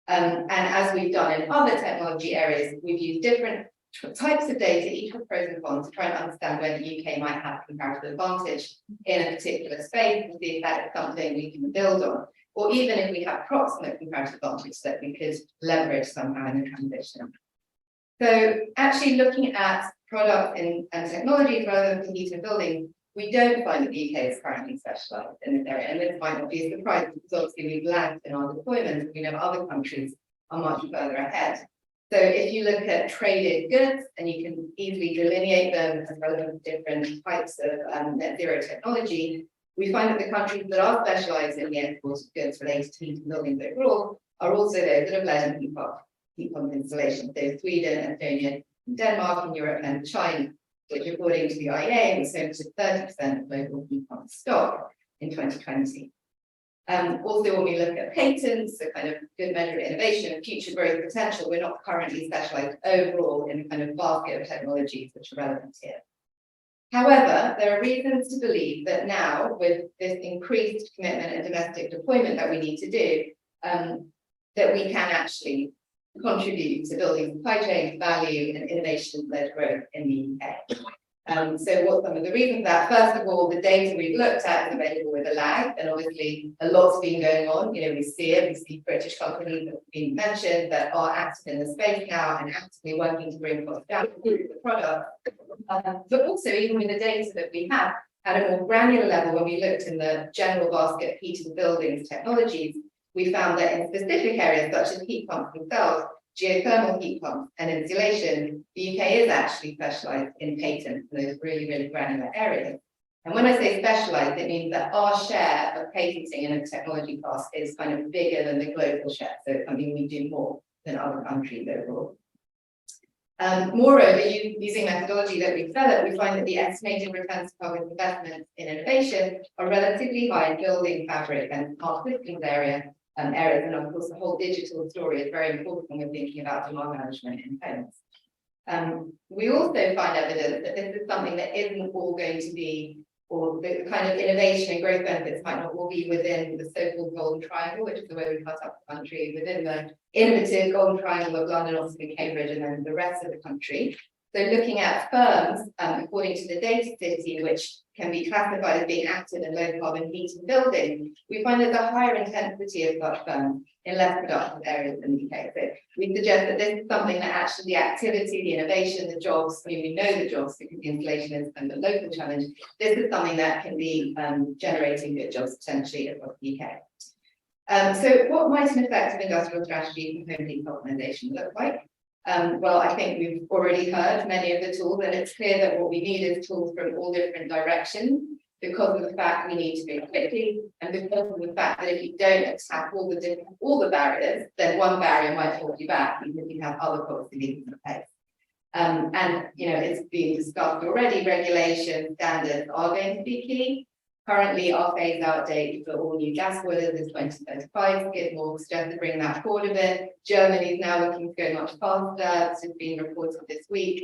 And as we've done in other technology areas, we've used different types of data, each with pros and cons, to try and understand where the UK might have comparative advantage in a particular space and see if that is something we can build on, or even if we have proximate comparative advantage that we could leverage somehow in the transition. So actually looking at products and technologies rather than for heating buildings, we don't find that the UK is currently specialised in this area, and this might not be a surprise because obviously we've lagged in our deployment, and we know other countries are much further ahead. So if you look at traded goods, and you can easily delineate them as relevant to different types of net zero technology, we find that the countries that are specialised in the export of goods related to heating buildings overall are also those that have led in heat pump installation. So Sweden, Estonia, Denmark, and Europe, and China, which according to the IEA was home to 30% of global heat pump stock in 2020. Also, when we look at patents, a kind of good measure of innovation and future growth potential, we're not currently specialised overall in a kind of basket of technologies which are relevant here. However, there are reasons to believe that now, with this increased commitment and domestic deployment that we need to do, that we can actually contribute to building supply chain value and innovation-led growth in the UK. So what some of the reasons for that? First of all, the data we've looked at is available with a lag, and obviously a lot's been going on. You know, we see British companies that have been mentioned that are active in the space now and actively working to bring costs down the product. But also even with the data that we have at a more granular level, when we looked in the general basket of heating buildings technologies, we found that in specific areas such as heat pumps themselves, geothermal heat pumps and insulation, the UK is actually specialised in patents in those really, really granular areas. And when I say specialised, it means that our share of patenting in a technology class is kind of bigger than the global share. So it's something we do more than other countries overall. Moreover, using methodology that we developed, we find that the estimated returns to public investments in innovation are relatively high in building, fabric and smart systems areas, and of course the whole digital story is very important when we're thinking about demand management in homes. We also find evidence that this is something that isn't all going to be, or the kind of innovation and growth benefits might not all be within the so-called golden triangle, which is the way we cut up the country, within the innovative golden triangle of London, Oxford, Cambridge, and then the rest of the country. So looking at firms, according to the data city, which can be classified as being active in low carbon heating buildings, we find there's a higher intensity of such firms in less productive areas in the UK. So we suggest that this is something that actually the activity, the innovation, the jobs, I mean, we know the jobs because the installation is kind of a local challenge. This is something that can be generating good jobs potentially across the UK. So what might an effective industrial strategy for home decarbonisation look like? Well, I think we've already heard many of the tools, and it's clear that what we need is tools from all different directions because of the fact we need to move quickly, and because of the fact that if you don't attack all the barriers, then one barrier might hold you back because you have other policy in place. And you know, it's being discussed already. Regulation standards are going to be key. Currently, our phase out date for all new gas boilers is 2035. Skidmore suggests to bring that forward a bit. Germany is now looking to go much faster. This has been reported this week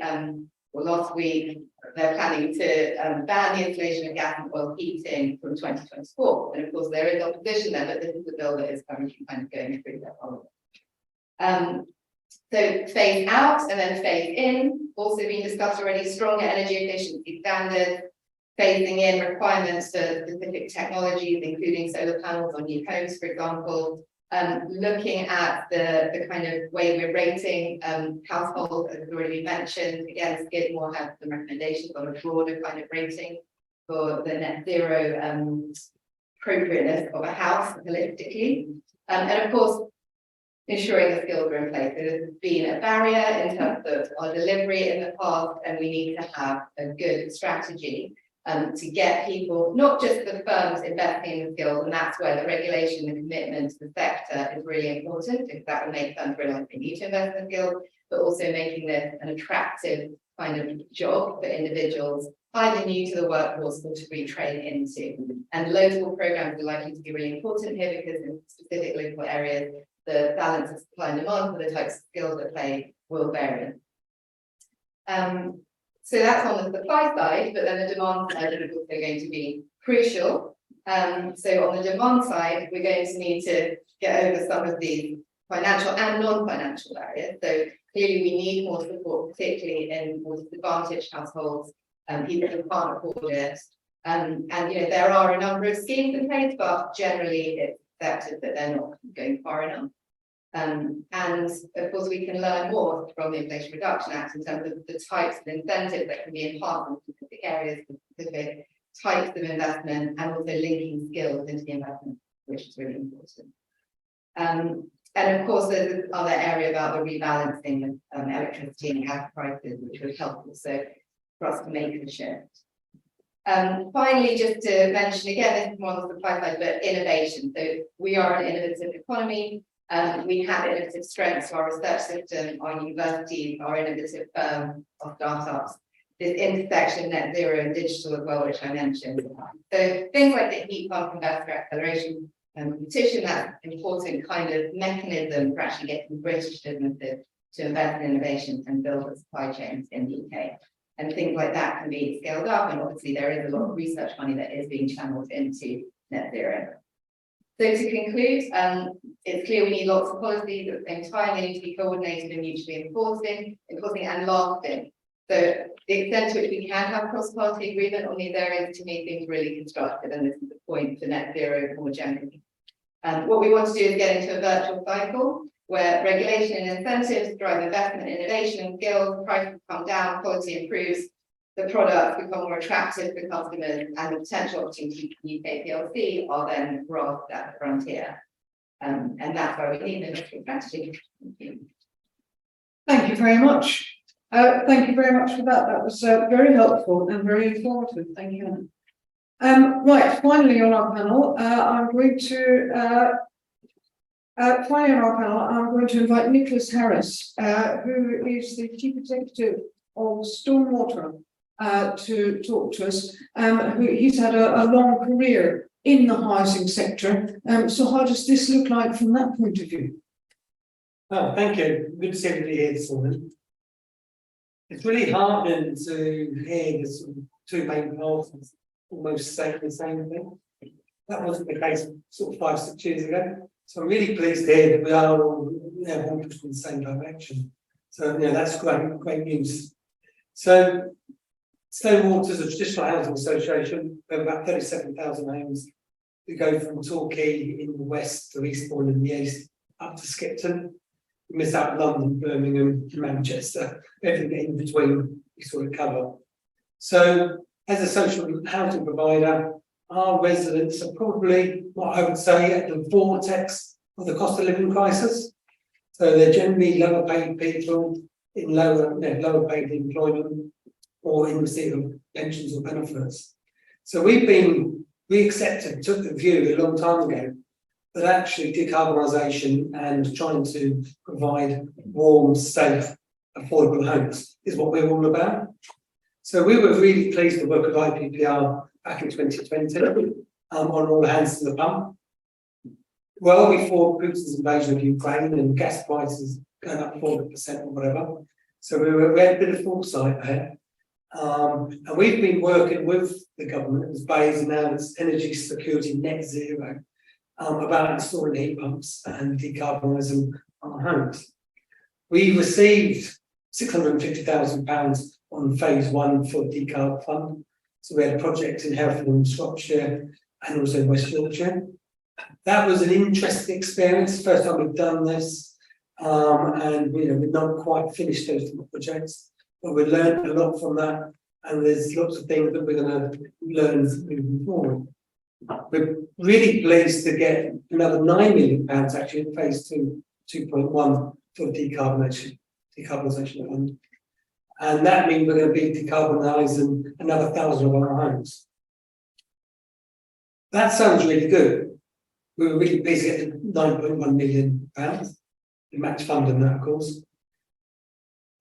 or last week. They're planning to ban the installation of gas and oil heating from 2024. And of course, there is opposition there, but this is the bill that is currently kind of going through that parliament. So phase out and then phase in, also being discussed already. Stronger energy efficiency standards. Phasing in requirements for specific technologies, including solar panels on new homes, for example, looking at the kind of way we're rating households, as already mentioned. Again, Skidmore has some recommendations on a broader kind of rating for the net zero appropriateness of a house holistically. And of course, ensuring the skills are in place. There has been a barrier in terms of our delivery in the past, and we need to have a good strategy to get people, not just the firms investing in the skills, and that's where the regulation and commitment to the sector is really important, because that will make firms realise they need to invest in skills, but also making this an attractive kind of job for individuals, either new to the workforce or to retrain into. And local programs are likely to be really important here, because in specific local areas, the balance of supply and demand for the types of skills that play will vary. So that's on the supply side, but then the demand side is also going to be crucial. So on the demand side, we're going to need to get over some of the financial and non-financial barriers. So clearly we need more support, particularly in more disadvantaged households and people who can't afford it. And you know, there are a number of schemes in place, but generally it's accepted that they're not going far enough. And of course, we can learn more from the Inflation Reduction Act in terms of the types of incentives that can be enhanced in specific areas, specific types of investment, and also linking skills into the investment, which is really important. And of course, there's this other area about the rebalancing of electricity and gas prices, which would help also for us to make the shift. Finally, just to mention again, this is more on the supply side, but innovation. So we are an innovative economy. We have innovative strengths to our research system, our universities, our innovative our startups, this intersection net zero and digital as well, which I mentioned. So things like the heat pump investor acceleration competition, that's an important kind of mechanism for actually getting British businesses to invest in innovation and build the supply chains in the UK. And things like that can be scaled up, and obviously there is a lot of research money that is being channeled into net zero. So to conclude, it's clear we need lots of policies at the same time. They need to be coordinated and mutually enforcing and lasting. So the extent to which we can have cross-party agreement on these areas, to me, seems really constructive, and this is the point for net zero more generally. What we want to do is get into a virtual cycle where regulation and incentives drive investment, innovation and skills, prices come down, quality improves, the products become more attractive for customers, and the potential opportunities for UK PLC are then grasped at the frontier. And that's why we need an industrial strategy. Thank you. Thank you very much. Thank you very much for that. That was very helpful and very informative. Thank you. Right, finally on our panel, I'm going to invite Nicholas Harris, who is the Chief Executive of Stormwater, to talk to us. He's had a long career in the housing sector. So how does this look like from that point of view? Oh, thank you. Good to see everybody here this morning. It's really heartening to hear the sort of two main parties almost saying the same thing. That wasn't the case sort of 5 or 6 years ago. So I'm really pleased to hear that we are all, all pushing in the same direction. So that's great news. So Stormwater is a traditional housing association. We have about 37,000 homes. We go from Torquay in the west to Eastbourne in the east up to Skipton. We miss out London, Birmingham, Manchester, everything in between we sort of cover. So as a social housing provider, our residents are probably what I would say at the vortex of the cost of living crisis. So they're generally lower paid people in lower paid employment or in receipt of pensions or benefits. So we took the view a long time ago that actually decarbonisation and trying to provide warm, safe, affordable homes is what we're all about. So we were really pleased to work with IPPR back in 2020 on all hands to the pump. Well before Putin's invasion of Ukraine and gas prices going up 40% or whatever. So we had a bit of foresight there. And we've been working with the government, as Bayes announced Energy Security Net Zero, about installing heat pumps and decarbonising our homes. We received £650,000 on phase 1 for decarb fund. So we had a project in Hereford and Shropshire and also West Yorkshire. That was an interesting experience, first time we've done this, and we're not quite finished those projects, but we learned a lot from that, and there's lots of things that we're going to learn moving forward. We're really pleased to get another £9 million actually in phase 2, 2.1 for decarbonisation fund. And that means we're going to be decarbonising another 1,000 of our homes. That sounds really good. We were really pleased to get £9.1 million, the match funding that, of course.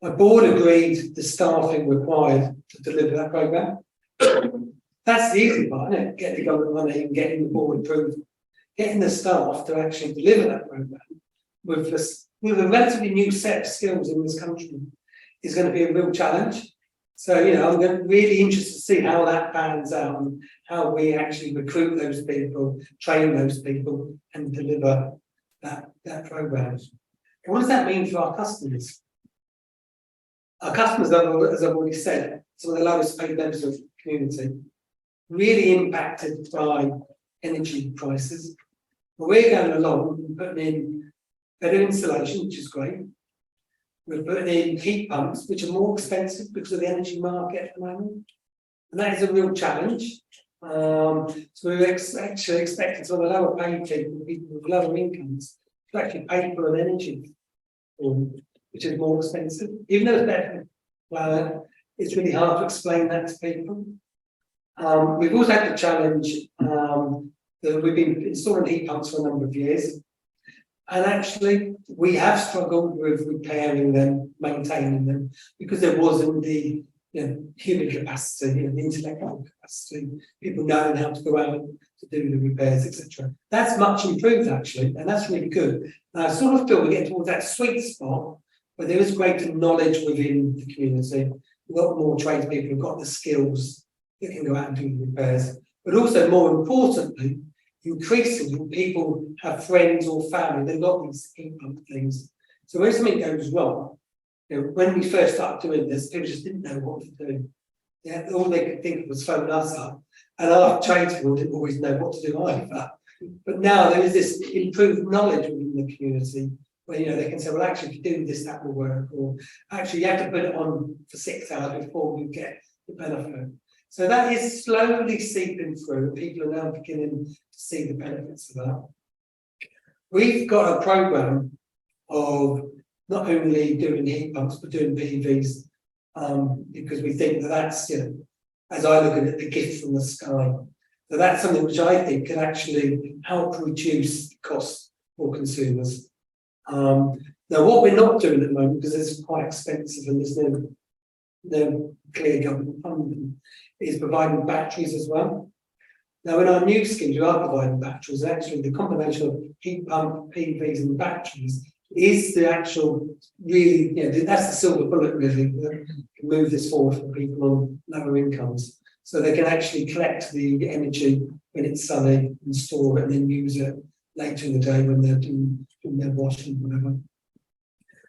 My board agreed the staffing required to deliver that programme. That's the easy part, isn't it? Getting the government money and getting the board approved. Getting the staff to actually deliver that programme with a relatively new set of skills in this country is going to be a real challenge. So, I'm really interested to see how that pans out and how we actually recruit those people, train those people and deliver that programme. What does that mean for our customers? Our customers, as I've already said, some of the lowest paid members of the community, really impacted by energy prices. But we're going along and putting in better insulation, which is great. We're putting in heat pumps, which are more expensive because of the energy market at the moment. And that is a real challenge. So we're actually expecting some of the lower paid people with lower incomes to actually pay for an energy, which is more expensive. Even though it's better, it's really hard to explain that to people. We've also had the challenge that we've been installing heat pumps for a number of years. And actually, we have struggled with repairing them, maintaining them, because there wasn't the human capacity, the intellectual capacity, people knowing how to go out to do the repairs, etc. That's much improved, actually, and that's really good. And I sort of feel we're getting towards that sweet spot where there is greater knowledge within the community. We've got more trained people who've got the skills that can go out and do the repairs. But also, more importantly, increasingly people have friends or family, they've got these heat pump things. So when something goes wrong, You know, when we first started doing this, people just didn't know what to do. Yeah, all they could think of was phone us up, and our tradespeople didn't always know what to do either. But now there is this improved knowledge within the community where, you know, they can say, well, actually, if you do this, that will work, or actually you have to put it on for 6 hours before you get the benefit. So that is slowly seeping through. People are now beginning to see the benefits of that. We've got a programme of not only doing heat pumps, but doing PVs, because we think that that's, you know, as I look at it, the gift from the sky. So that's something which I think can actually help reduce costs for consumers. Now, what we're not doing at the moment, because it's quite expensive and there's no clear government funding, is providing batteries as well. Now, in our new schemes, we are providing batteries. Actually, the combination of heat pump, PVs, and batteries is the actual, really, you know, that's the silver bullet, really, that can move this forward for people on lower incomes. So they can actually collect the energy when it's sunny and store it and then use it later in the day when they're doing their washing, whatever.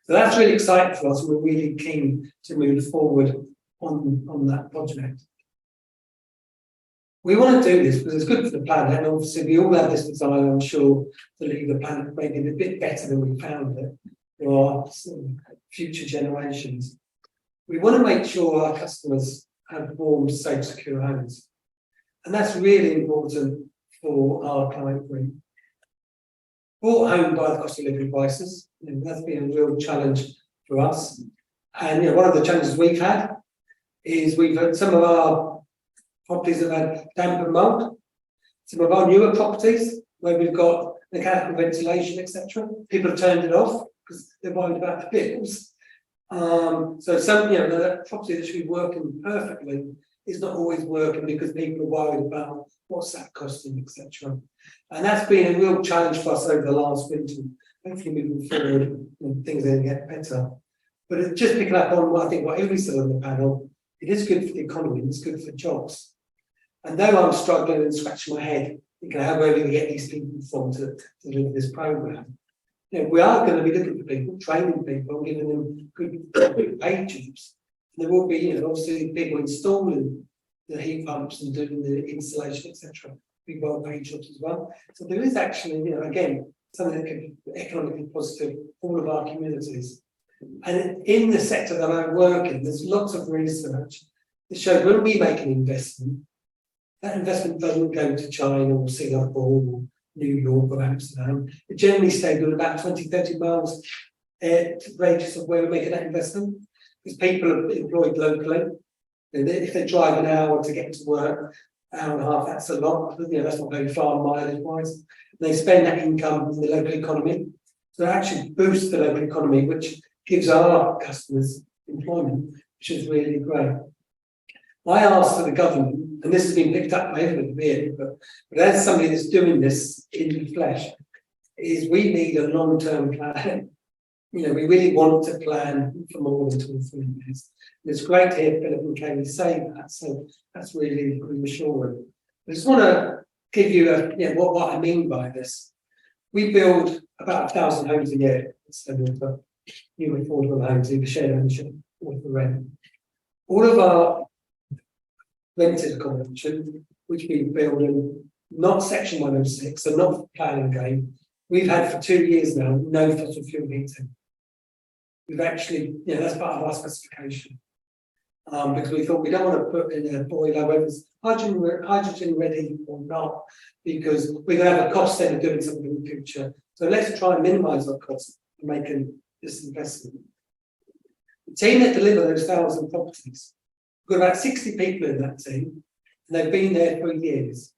So that's really exciting for us, and we're really keen to move forward on that project. We want to do this because it's good for the planet, and obviously we all have this desire, I'm sure, to leave the planet maybe a bit better than we found it for our future generations. We want to make sure our customers have warm, safe, secure homes. And that's really important for our client group. Brought home by the cost of living crisis, you know, that's been a real challenge for us. And, you know, one of the challenges we've had is we've had some of our properties have had damp and mold. Some of our newer properties where we've got mechanical ventilation, etc. People have turned it off because they're worried about the bills. So some, you know, the property that should be working perfectly is not always working because people are worried about what's that costing, etc. And that's been a real challenge for us over the last winter. Hopefully moving forward, things are going to get better. But it's just picking up on what I think what Illy said on the panel, it is good for the economy, it's good for jobs. And though I'm struggling and scratching my head, thinking how are we going to get these people from to deliver this programme, you know, we are going to be looking for people, training people, giving them good paid jobs. And there will be, you know, obviously people installing the heat pumps and doing the installation, etc. Big well paid jobs as well. So there is actually, you know, again, something that can be economically positive for all of our communities. And in the sector that I work in, there's lots of research that shows when we make an investment, that investment doesn't go to China or Singapore or New York or Amsterdam. It generally stays within about 20-30 miles radius of where we're making that investment, because people are employed locally. If they drive an hour to get to work, hour and a half, that's a lot. You know, that's not very far mileage-wise. They spend that income in the local economy. So it actually boosts the local economy, which gives our customers employment, which is really great. I asked for the government, and this has been picked up by everybody here, but as somebody that's doing this in the flesh, is we need a long-term plan. You know, we really want to plan for more than 2 or 3 years. And it's great to hear Philip and Kaylee say that, so that's really reassuring. I just want to give you what I mean by this. We build about 1,000 homes a year, so for new affordable homes, either shared ownership or for rent. All of our rented accommodation, which we build in not Section 106, so not planning game, we've had for 2 years now no fossil fuel heating. We've actually, that's part of our specification. Because we thought we don't want to put in a boiler, whether it's hydrogen ready or not, because we're going to have a cost then of doing something in the future. So let's try and minimise our costs and making this investment. The team that deliver those 1,000 properties, we've got about 60 people in that team, and they've been there for years.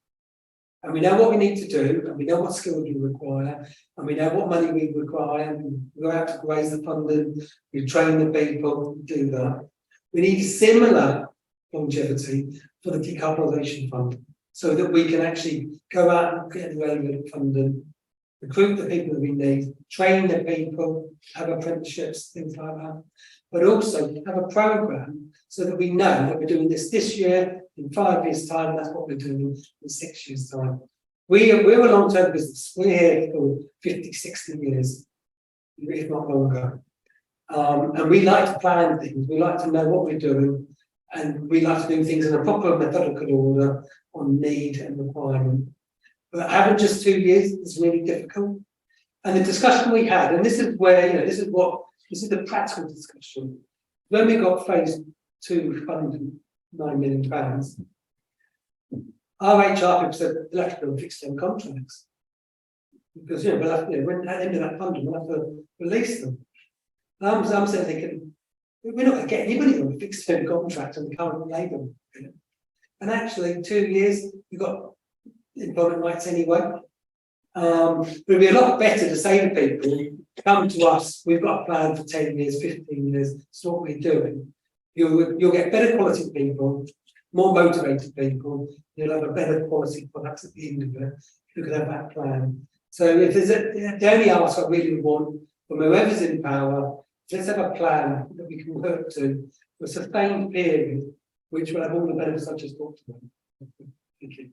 And we know what we need to do, and we know what skills we require, and we know what money we require, and we go out to raise the funding, we train the people, we do that. We need similar longevity for the decarbonisation fund, so that we can actually go out and get the relevant funding, recruit the people that we need, train the people, have apprenticeships, things like that, but also have a programme so that we know that we're doing this year, in 5 years' time, that's what we're doing in 6 years' time. We're a long-term business. We're here for 50, 60 years, if not longer. And we like to plan things, we like to know what we're doing, and we like to do things in a proper methodical order on need and requirement. But having just 2 years is really difficult. And the discussion we had, and this is where, this is the practical discussion. When we got phase 2 funding, £9 million, our HR people said they'll have to build fixed term contracts. Because we'll have to, when at the end of that funding, we'll have to release them. I'm saying we're not going to get anybody on a fixed term contract on the current labour. And actually, 2 years, we've got employment rights anyway. It'd be a lot better to say to people, come to us, we've got a plan for 10 years, 15 years, it's what we're doing. You'll get better quality people, more motivated people, you'll have a better quality product at the end of it, you can have that plan. So if there's the only ask I really want from whoever's in power, let's have a plan that we can work to for a sustained period, which will have all the benefits I just talked about. Thank you.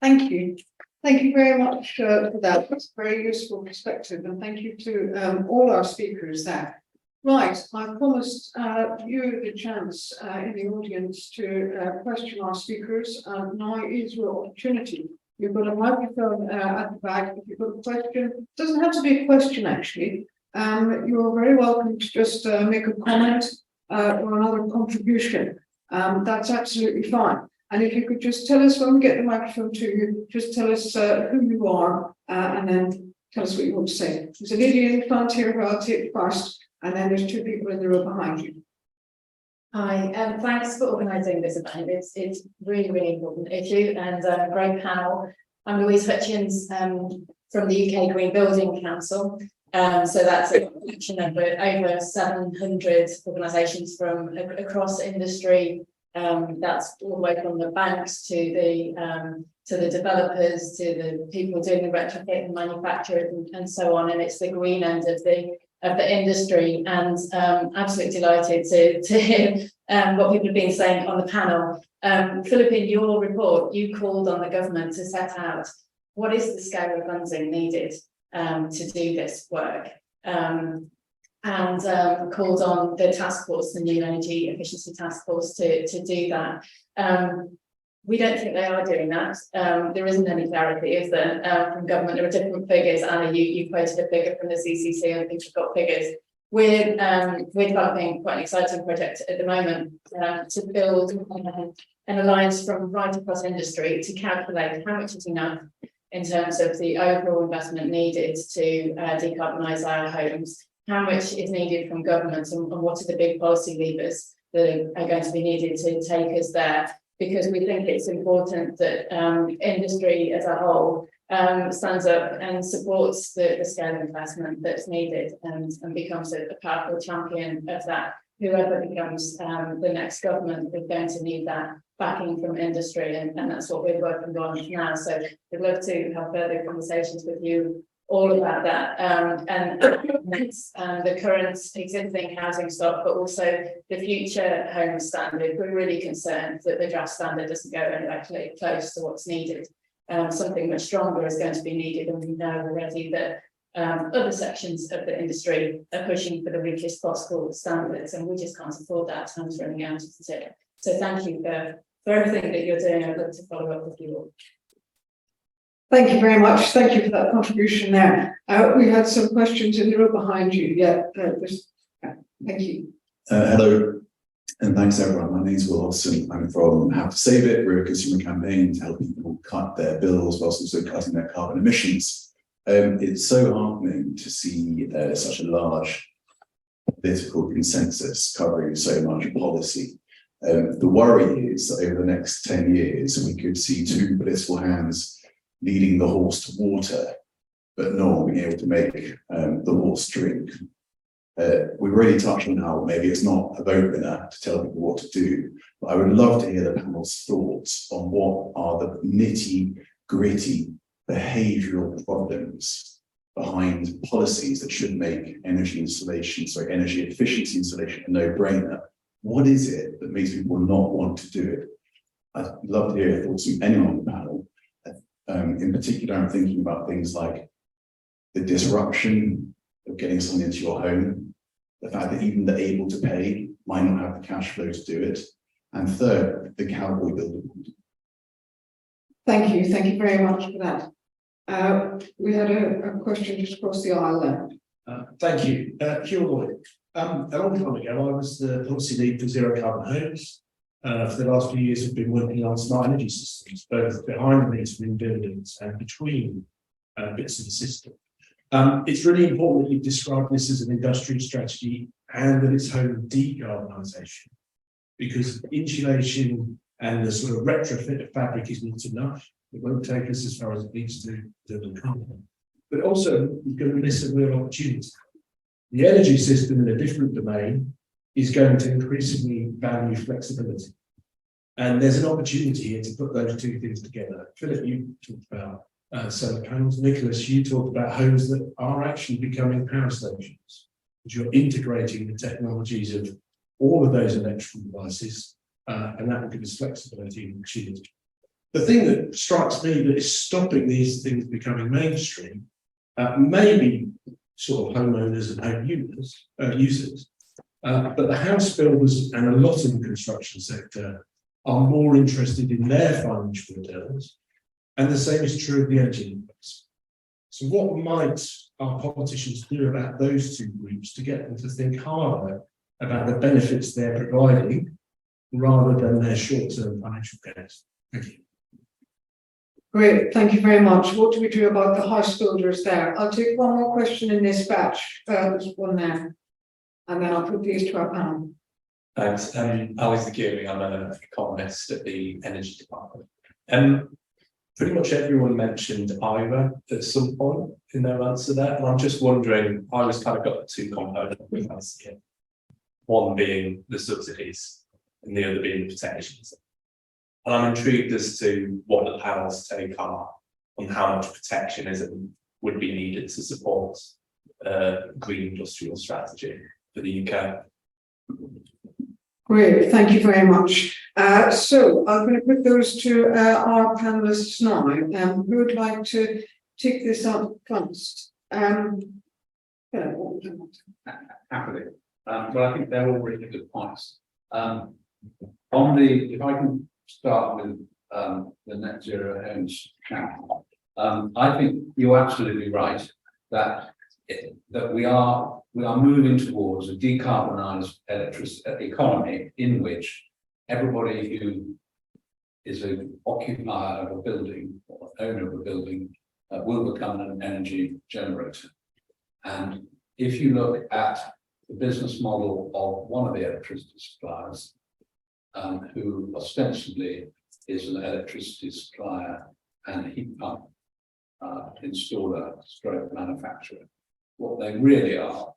Thank you. Thank you very much for that. That's a very useful perspective, and thank you to all our speakers there. Right, I promised you the chance in the audience to question our speakers. Now is your opportunity. You've got a microphone at the back. If you've got a question, it doesn't have to be a question actually. You're very welcome to just make a comment or another contribution. That's absolutely fine. And if you could just tell us when we get the microphone to you, just tell us who you are and then tell us what you want to say. There's a lady in the front here who I'll take first, and then there's 2 people in the row behind you. Hi, thanks for organising this event. It's really, really important issue and a great panel. I'm Louise Hutchins from the UK Green Building Council. So that's a collection of over 700 organisations from across industry. That's all the way from the banks to the developers, to the people doing the retrofit and manufacturers and so on. And it's the green end of the industry, and absolutely delighted to hear what people have been saying on the panel. Philip, in your report, you called on the government to set out what is the scale of funding needed to do this work, and called on the task force, the new energy efficiency task force, to do that. We don't think they are doing that. There isn't any clarity, is there, from government? There are different figures. Anna, you quoted a figure from the CCC, I think you've got figures. We're developing quite an exciting project at the moment to build an alliance from right across industry to calculate how much is enough in terms of the overall investment needed to decarbonise our homes, how much is needed from government, and what are the big policy levers that are going to be needed to take us there. Because we think it's important that industry as a whole stands up and supports the scale of investment that's needed and becomes a powerful champion of that. Whoever becomes the next government is going to need that backing from industry, and that's what we're working on now. So we'd love to have further conversations with you all about that, and the current existing housing stock, but also the future home standard. We're really concerned that the draft standard doesn't go actually close to what's needed. Something much stronger is going to be needed, and we know already that other sections of the industry are pushing for the weakest possible standards, and we just can't afford that. Time's running out, isn't it? So thank you for everything that you're doing. I'd love to follow up with you all. Thank you very much. Thank you for that contribution there. We had some questions in the row behind you. Yeah, thank you. Hello, and thanks everyone. My name is Will Hodgson. I'm from How to Save It. We're a consumer campaign to help people cut their bills whilst also cutting their carbon emissions. It's so heartening to see such a large political consensus covering so much policy. The worry is that over the next 10 years, we could see 2 political hands leading the horse to water, but no one being able to make the horse drink. We've already touched on how maybe it's not a vote winner to tell people what to do, but I would love to hear the panel's thoughts on what are the nitty-gritty behavioural problems behind policies that should make energy efficiency installation a no-brainer. What is it that makes people not want to do it? I'd love to hear your thoughts from anyone on the panel. In particular, I'm thinking about things like the disruption of getting something into your home. The fact that even the able to pay might not have the cash flow to do it. And third, the cowboy builder. Thank you very much for that. We had a question just across the aisle there. Thank you. Hugh Lloyd. A long time ago, I was the policy lead for zero carbon homes. For the last few years, we've been working on smart energy systems, both behind the meter in buildings and between bits of the system. It's really important that you've described this as an industrial strategy and that it's home decarbonisation, because insulation and the sort of retrofit of fabric is not enough. It won't take us as far as it needs to the carbon. But also, you're going to miss a real opportunity. The energy system in a different domain is going to increasingly value flexibility. And there's an opportunity here to put those two things together. Philip, you talked about solar panels. Nicholas, you talked about homes that are actually becoming power stations. Because you're integrating the technologies of all of those electrical devices, and that will give us flexibility and opportunity. The thing that strikes me that is stopping these things becoming mainstream, maybe sort of homeowners and home users, but the house builders and a lot in the construction sector are more interested in their financial returns, and the same is true of the energy inputs. So what might our politicians do about those two groups to get them to think harder about the benefits they're providing rather than their short-term financial gains? Thank you. Great, thank you very much. What do we do about the house builders there? I'll take one more question in this batch. There's one there. And then I'll put these to our panel. Thanks. Alex Geary, I'm an economist at the Energy Department. Pretty much everyone mentioned IRA at some point in their answer there. And I'm just wondering, I was kind of got two components here. One being the subsidies and the other being the protections. And I'm intrigued as to what the panel's take are on how much protectionism would be needed to support a green industrial strategy for the UK. Great, thank you very much. So I'm going to put those to our panelists now. Who would like to take this up first? Happily. Well, I think they're all really good points. If I can start with the net zero homes channel, I think you're absolutely right that we are moving towards a decarbonised electricity economy in which everybody who is an occupier of a building or owner of a building will become an energy generator. And if you look at the business model of one of the electricity suppliers, who ostensibly is an electricity supplier and heat pump installer, stroke manufacturer, what they really are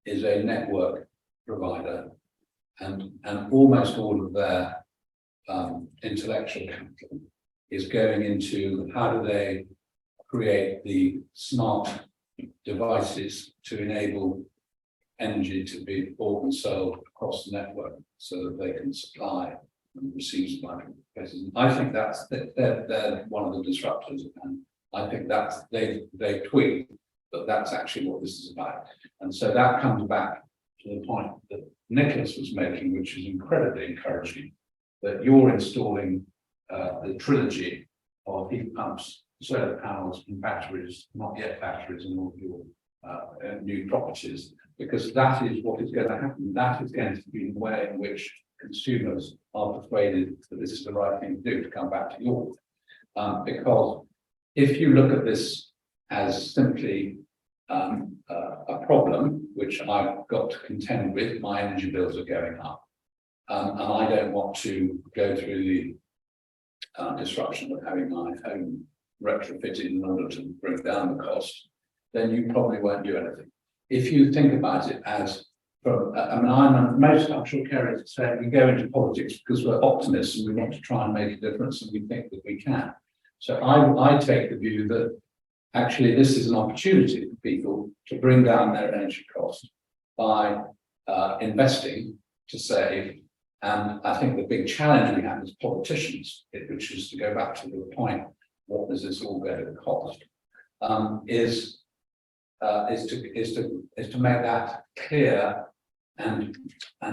is a network provider, and almost all of their intellectual capital is going into how do they create the smart devices to enable energy to be bought and sold across the network so that they can supply and receive supply from places. I think that's they're one of the disruptors, and I think that's they tweet, but that's actually what this is about. And so that comes back to the point that Nicholas was making, which is incredibly encouraging, that you're installing the trilogy of heat pumps, solar panels and batteries, not yet batteries, in all of your new properties, because that is what is going to happen. That is going to be the way in which consumers are persuaded that this is the right thing to do, to come back to yours. Because if you look at this as simply a problem, which I've got to contend with, my energy bills are going up, and I don't want to go through the disruption of having my home retrofitted in order to bring down the cost, then you probably won't do anything. If you think about it as from, I'm sure Kerry is saying we go into politics because we're optimists and we want to try and make a difference and we think that we can. So I take the view that actually this is an opportunity for people to bring down their energy cost by investing to save. And I think the big challenge we have as politicians, which is to go back to the point, what does this all go to cost, is is to make that clear and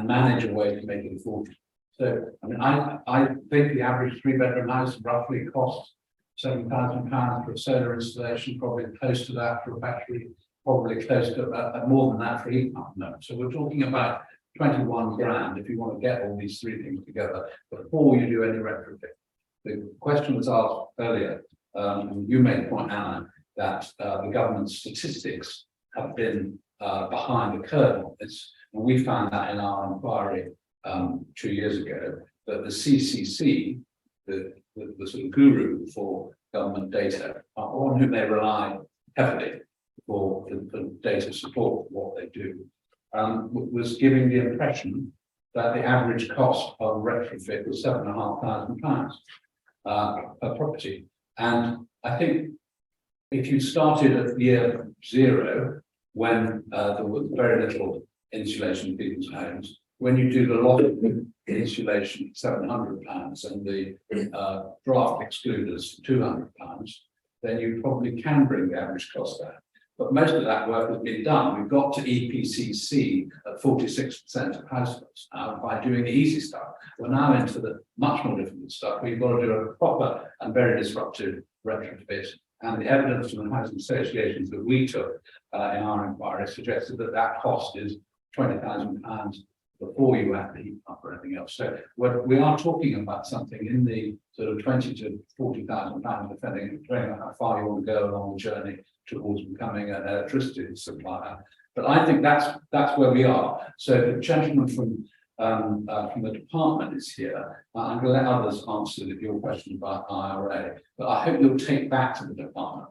manage a way to make it affordable. So, I mean, I think the average 3-bedroom house roughly costs £7,000 for a solar installation, probably close to that for a battery, probably close to more than that for heat pump. No. So we're talking about 21 grand if you want to get all these three things together before you do any retrofit. The question was asked earlier, and you made the point, Anna, that the government statistics have been behind the curve on this. And we found that in our inquiry 2 years ago, that the CCC, the sort of guru for government data, on whom they rely heavily for data support for what they do, was giving the impression that the average cost of retrofit was £7,500 per property. And I think if you started at year zero, when there was very little insulation in people's homes, when you do the lot of insulation, £700, and the draft excluders for £200, then you probably can bring the average cost down. But most of that work has been done. We've got to EPCC at 46% of households now by doing the easy stuff. We're now into the much more difficult stuff. We've got to do a proper and very disruptive retrofit. And the evidence from the housing associations that we took in our inquiry suggested that that cost is £20,000 before you add the heat pump or anything else. So we are talking about something in the sort of £20,000 to £40,000, depending on how far you want to go along the journey towards becoming an electricity supplier. But I think that's where we are. So the gentleman from the department is here. I'm going to let others answer your question about IRA, but I hope you'll take back to the department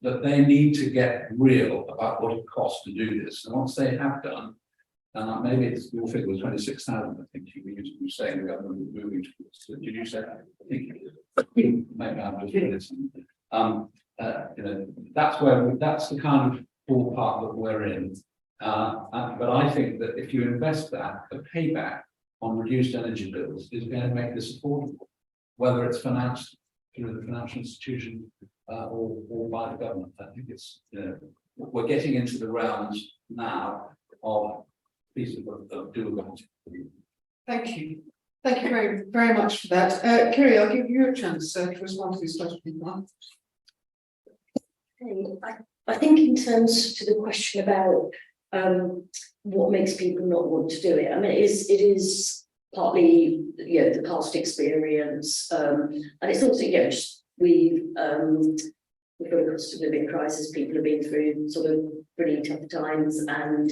that they need to get real about what it costs to do this. And once they have done, and maybe it's your figure was 26,000, I think you were saying the government was moving towards. Did you say that? I think maybe I'm just listening. You know, that's the kind of ballpark that we're in. But I think that if you invest that, the payback on reduced energy bills is going to make this affordable, whether it's financed through the financial institution or by the government. I think it's, you know, we're getting into the realms now of pieces of doable. Thank you. Thank you very, very much for that. Kiri, I'll give you a chance to respond to these questions. I think in terms to the question about what makes people not want to do it, I mean, it is partly, you know, the past experience, and it's also, you know, we've got a cost of living crisis. People have been through sort of pretty tough times, and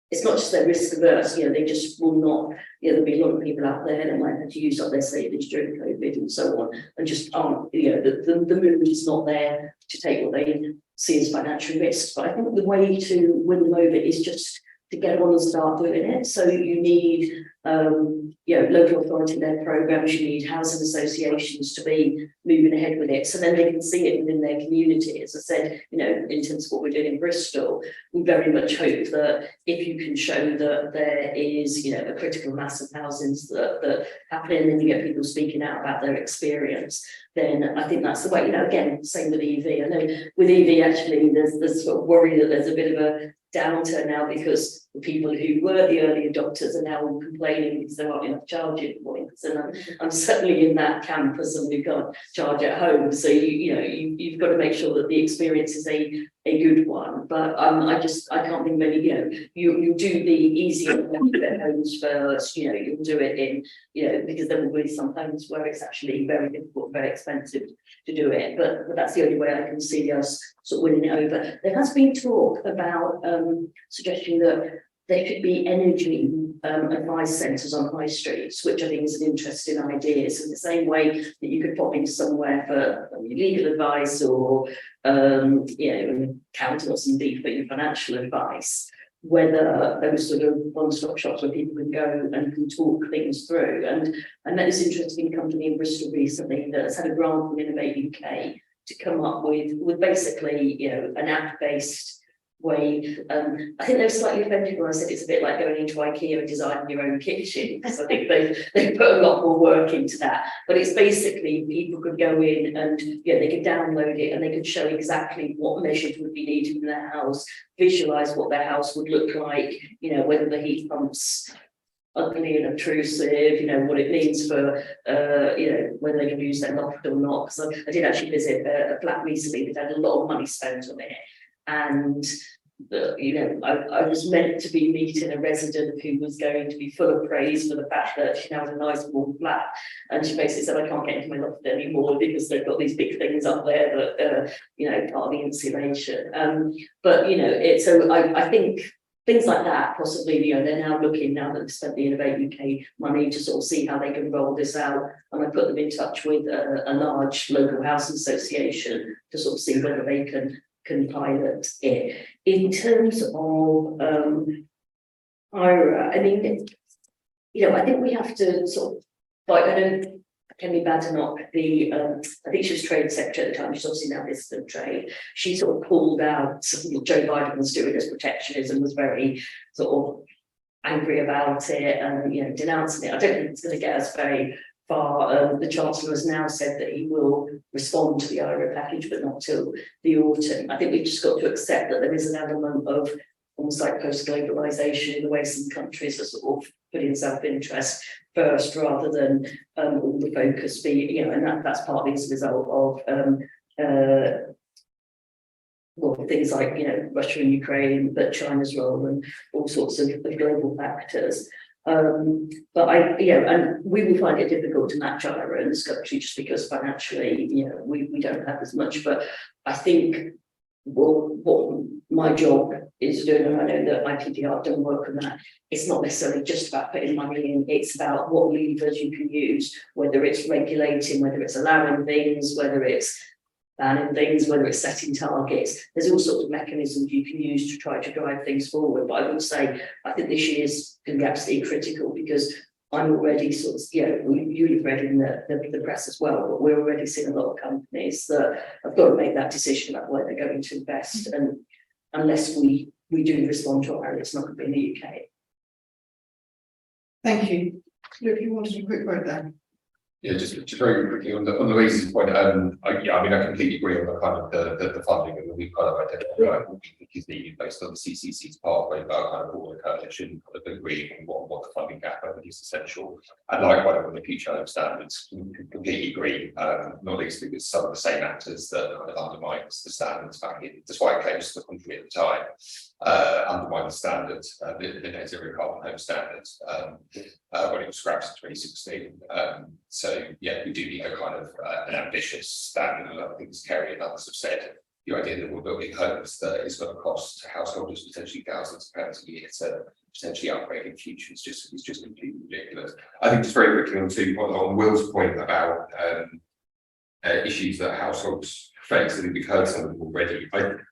it's not just they're risk averse, you know, they just will not, you know, there'll be a lot of people out there that might have to use up their savings during COVID and so on, and just aren't, you know, the mood is not there to take what they see as financial risks. But I think the way to win them over is just to get on and start doing it. So you need, you know, local authority-led programs, you need housing associations to be moving ahead with it, so then they can see it within their community. As I said, you know, in terms of what we're doing in Bristol, we very much hope that if you can show that there is, you know, a critical mass of housings that happen, and then you get people speaking out about their experience, then I think that's the way. You know, again, same with EV. I know with EV, actually, there's sort of worry that there's a bit of a downturn now because the people who were the early adopters are now complaining because there aren't enough charging points. And I'm certainly in that camp as somebody who can't charge at home. So you've got to make sure that the experience is a good one. But I can't think many, you know, you do the easier homes first, you know, you'll do it in, you know, because there will be some homes where it's actually very difficult, very expensive to do it. But that's the only way I can see us sort of winning it over. There has been talk about suggesting that there could be energy advice centres on high streets, which I think is an interesting idea. So the same way that you could pop into somewhere for legal advice or you know, accounting or something for your financial advice, whether those sort of one-stop shops where people can go and can talk things through. And I met this interesting company in Bristol recently that has had a grant from Innovate UK to come up with basically, you know, an app-based way. I think they were slightly offended when I said it's a bit like going into IKEA and designing your own kitchen, because I think they put a lot more work into that. But it's basically people could go in and they could download it and they could show exactly what measures would be needed in their house, visualize what their house would look like, whether the heat pumps ugly and obtrusive, what it means for, whether they can use their loft or not. Because I did actually visit a flat recently that had a lot of money spent on it. And, I was meant to be meeting a resident who was going to be full of praise for the fact that she now has a nice warm flat. And she basically said, I can't get into my loft anymore because they've got these big things up there that, part of the insulation. So I think things like that, possibly, they're now looking, now that they've spent the Innovate UK money, to sort of see how they can roll this out. And I put them in touch with a large local housing association to sort of see whether they can pilot it. In terms of IRA, I mean, I think we have to sort of, like, I know Kenny Badenoch, I think she was Trade Secretary at the time, she's obviously now Minister of Trade. She sort of pulled out what Joe Biden was doing as protectionism, was very sort of angry about it and denouncing it. I don't think it's going to get us very far. The Chancellor has now said that he will respond to the IRA package, but not till the autumn. I think we've just got to accept that there is an element of almost like post-globalisation in the way some countries are sort of putting self-interest first rather than all the focus be, and that's partly as a result of things like Russia and Ukraine, but China's role and all sorts of global factors. But and we will find it difficult to match IRA in this country just because financially, we don't have as much. But I think what my job is doing, and I know that IPPR have done work on that, it's not necessarily just about putting money in, it's about what levers you can use, whether it's regulating, whether it's allowing things, whether it's banning things, whether it's setting targets. There's all sorts of mechanisms you can use to try to drive things forward. But I would say, I think this year is going to be absolutely critical because I'm already sort of, you've read in the press as well, but we're already seeing a lot of companies that have got to make that decision about where they're going to invest. And unless we do respond to it, it's not going to be in the UK. Thank you. Look, you wanted a quick word there. Yeah, just very quickly on Louise's point. I completely agree on the kind of the funding, and we've kind of identified what we think is needed based on the CCC's pathway about kind of all the coalition kind of agreeing on what the funding gap I think is essential. And likewise on the future home standards, completely agree. Not least because some of the same actors that kind of undermines the standards back in, despite claims to the country at the time, undermine the standards, the net zero carbon home standards when it was scrapped in 2016. So yeah, we do need a kind of an ambitious standard, and I think as Kerry and others have said, the idea that we're building homes that is going to cost householders potentially thousands of pounds a year to potentially upgrade in future is just completely ridiculous. I think just very quickly on Will's point about issues that households face. I think we've heard some of them already.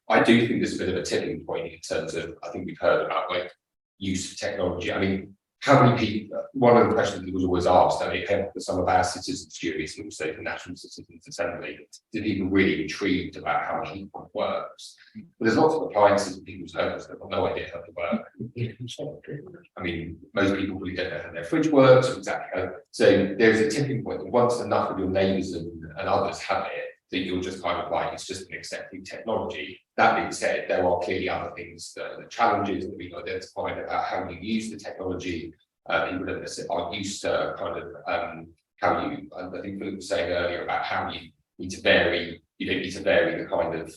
I do think there's a bit of a tipping point in terms of, I think we've heard about like use of technology. I mean, how many people, one of the questions that was always asked, I mean, it came up with some of our citizens' juries and also the National Citizens Assembly, do people really intrigued about how a heat pump works? But there's lots of appliances in people's homes that have no idea how they work. I mean, most people really don't know how their fridge works, or exactly how. So there's a tipping point that once enough of your neighbours and others have it, that you're just kind of like, it's just an accepting technology. That being said, there are clearly other things, the challenges that we've identified about how you use the technology. People aren't used to kind of how you, I think Philip was saying earlier about how you need to vary, you don't need to vary the kind of,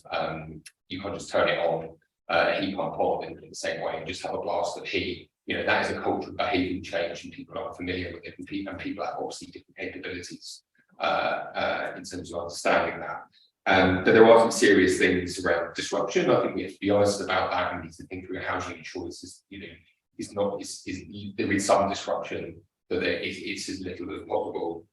you can't just turn it on, a heat pump on in the same way and just have a blast of heat. That is a cultural behavioural change and people aren't familiar with it, and people have obviously different capabilities in terms of understanding that. But there are some serious things around disruption. I think we have to be honest about that. We need to think through how do you ensure this is, there is some disruption, but it's as little as possible.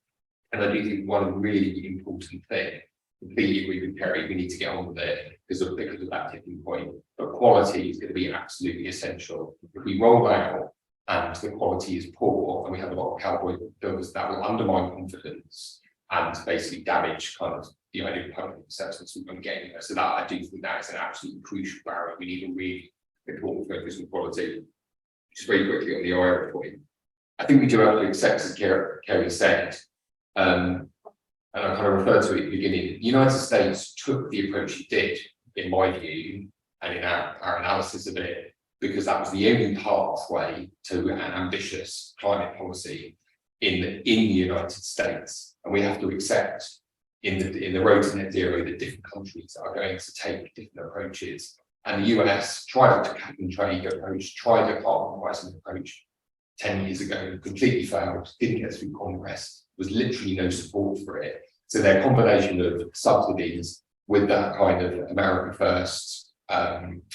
And I do think one really important thing, completely agree with Kerry, we need to get on with it because of that tipping point. But quality is going to be absolutely essential. If we roll out and the quality is poor, and we have a lot of cowboy builders, that will undermine confidence and basically damage kind of the idea of public acceptance and getting there. So that I do think that is an absolutely crucial barrier. We need a really important focus on quality. Just very quickly on the IRA point, I think we do have to accept, as Kerry said, and I kind of referred to it at the beginning, the United States took the approach it did, in my view, and in our analysis of it, because that was the only pathway to an ambitious climate policy in the United States. And we have to accept in the road to net zero that different countries are going to take different approaches. And the US tried a cap and trade approach, tried a carbon pricing approach 10 years ago, completely failed, didn't get through Congress, was literally no support for it. So their combination of subsidies with that kind of America first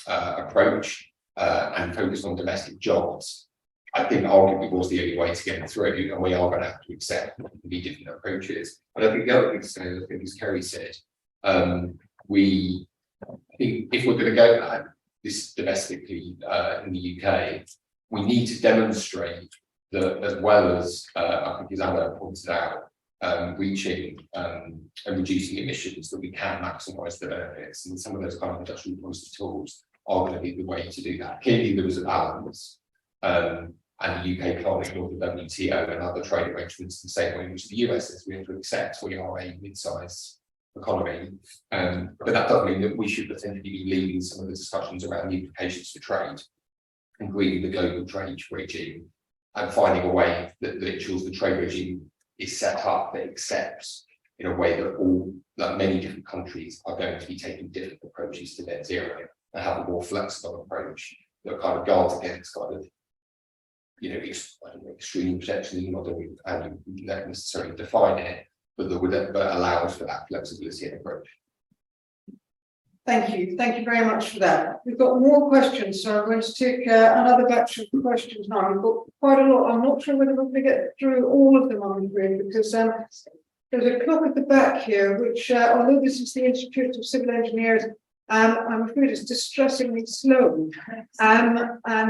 approach and focused on domestic jobs, I think arguably was the only way to get it through, and we are going to have to accept the different approaches. And I think the other thing to say, I think as Kerry said, I think if we're going to go at this domestically in the UK, we need to demonstrate that, as well as I think as Anna pointed out, reaching and reducing emissions, that we can maximise the benefits, and some of those kind of industrial policy tools are going to be the way to do that. Clearly, there was a balance, and the UK can't ignore the WTO and other trade arrangements in the same way in which the US is. We have to accept we are a mid-sized economy, but that doesn't mean that we should potentially be leading some of the discussions around the implications for trade, including the global trade regime, and finding a way that ensures the trade regime is set up that accepts in a way that many different countries are going to be taking different approaches to net zero, and have a more flexible approach that kind of guards against kind of, extreme protectionism, not that we don't necessarily define it, but allows for that flexibility and approach. Thank you very much for that. We've got more questions, so I'm going to take another batch of questions now. We've got quite a lot. I'm not sure whether we're going to get through all of them, I'm afraid, because there's a clock at the back here, which, although this is the Institute of Civil Engineers, I'm afraid it's distressingly slow. And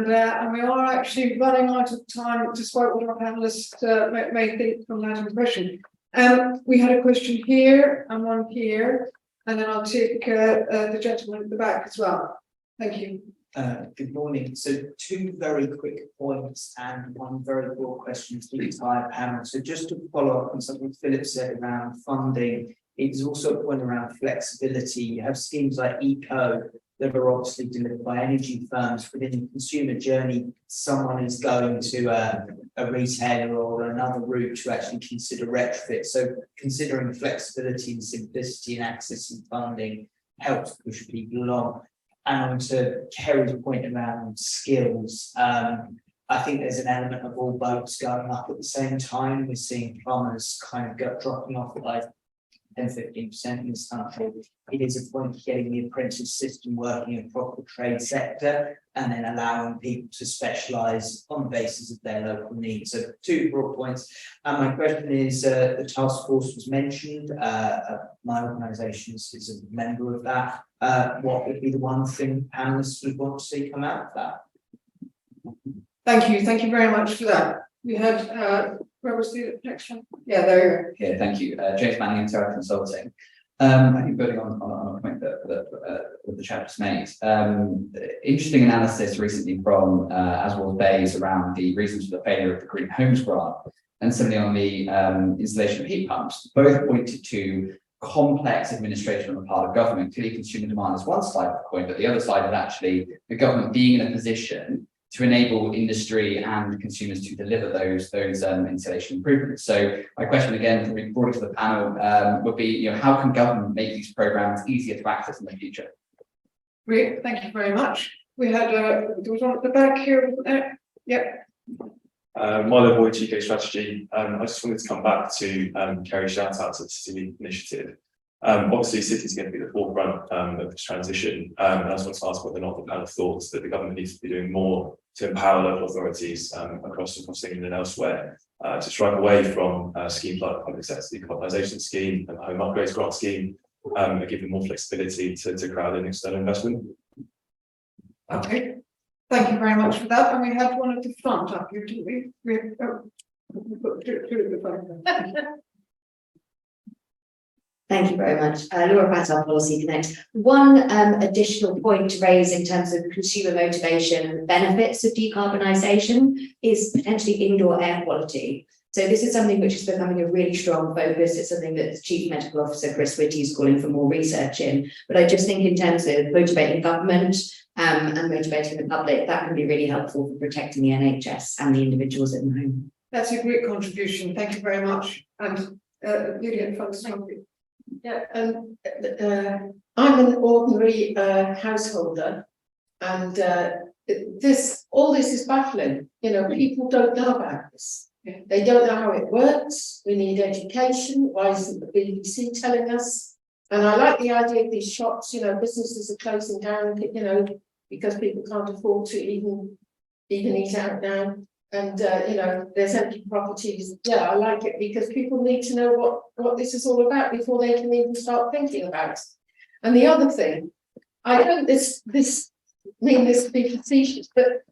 we are actually running out of time, despite what our panelists may think from that impression. We had a question here and one here, and then I'll take the gentleman at the back as well. Thank you. Good morning. So 2 very quick points and 1 very broad question to the entire panel. So just to follow up on something Philip said around funding, it's also a point around flexibility. You have schemes like ECO that are obviously delivered by energy firms. Within the consumer journey, someone is going to a retailer or another route to actually consider retrofit. So considering flexibility and simplicity and accessing funding helps push people along. And on to Kerry's point around skills, I think there's an element of all boats going up at the same time. We're seeing plumbers kind of dropping off by 10-15% in this country. It is a point of getting the apprentice system working in a proper trade sector and then allowing people to specialise on the basis of their local needs. So 2 broad points. And my question is, the task force was mentioned. My organisation is a member of that. What would be the one thing panellists would want to see come out of that? Thank you very much for that. We had where was the next one? Yeah, there you Okay, thank you. James Manning, Terra Consulting. I think building on a point that the chap just made. Interesting analysis recently from Aswell Bayes around the reasons for the failure of the Green Homes Grant, and similarly on the installation of heat pumps. Both pointed to complex administration on the part of government. Clearly, consumer demand is one side of the coin, but the other side is actually the government being in a position to enable industry and consumers to deliver those installation improvements. So my question again, probably brought to the panel, would be, how can government make these programs easier to access in the future? Great, thank you very much. We had there was one at the back here, wasn't there? Yep. Milo Boyd, UK Strategy. I just wanted to come back to Kerry's shout out to the city initiative. Obviously, cities are going to be the forefront of this transition. And I just want to ask whether or not the panel thoughts that the government needs to be doing more to empower local authorities across England and elsewhere to strike away from schemes like the public sector decarbonisation scheme and the home upgrades grant scheme, and give them more flexibility to crowd in external investment. Okay, thank you very much for that. And we had one at the front up here, didn't we? We put 2 at the front. Thank you very much. Laura Patel, Policy Connect. One additional point to raise in terms of consumer motivation and the benefits of decarbonisation is potentially indoor air quality. So this is something which is becoming a really strong focus. It's something that the Chief Medical Officer, Chris Whitty, is calling for more research in. But I just think in terms of motivating government and motivating the public, that can be really helpful for protecting the NHS and the individuals in the home. That's a great contribution. Thank you very much. And Lydia, folks, thank you. Yeah, I'm an ordinary householder, and all this is baffling. You know, people don't know about this. They don't know how it works. We need education. Why isn't the BBC telling us? And I like the idea of these shops. You know, businesses are closing down. You know, because people can't afford to even eat out now. And you know, there's empty properties. Yeah, I like it because people need to know what this is all about before they can even start thinking about it. And the other thing, I don't mean this to be facetious, but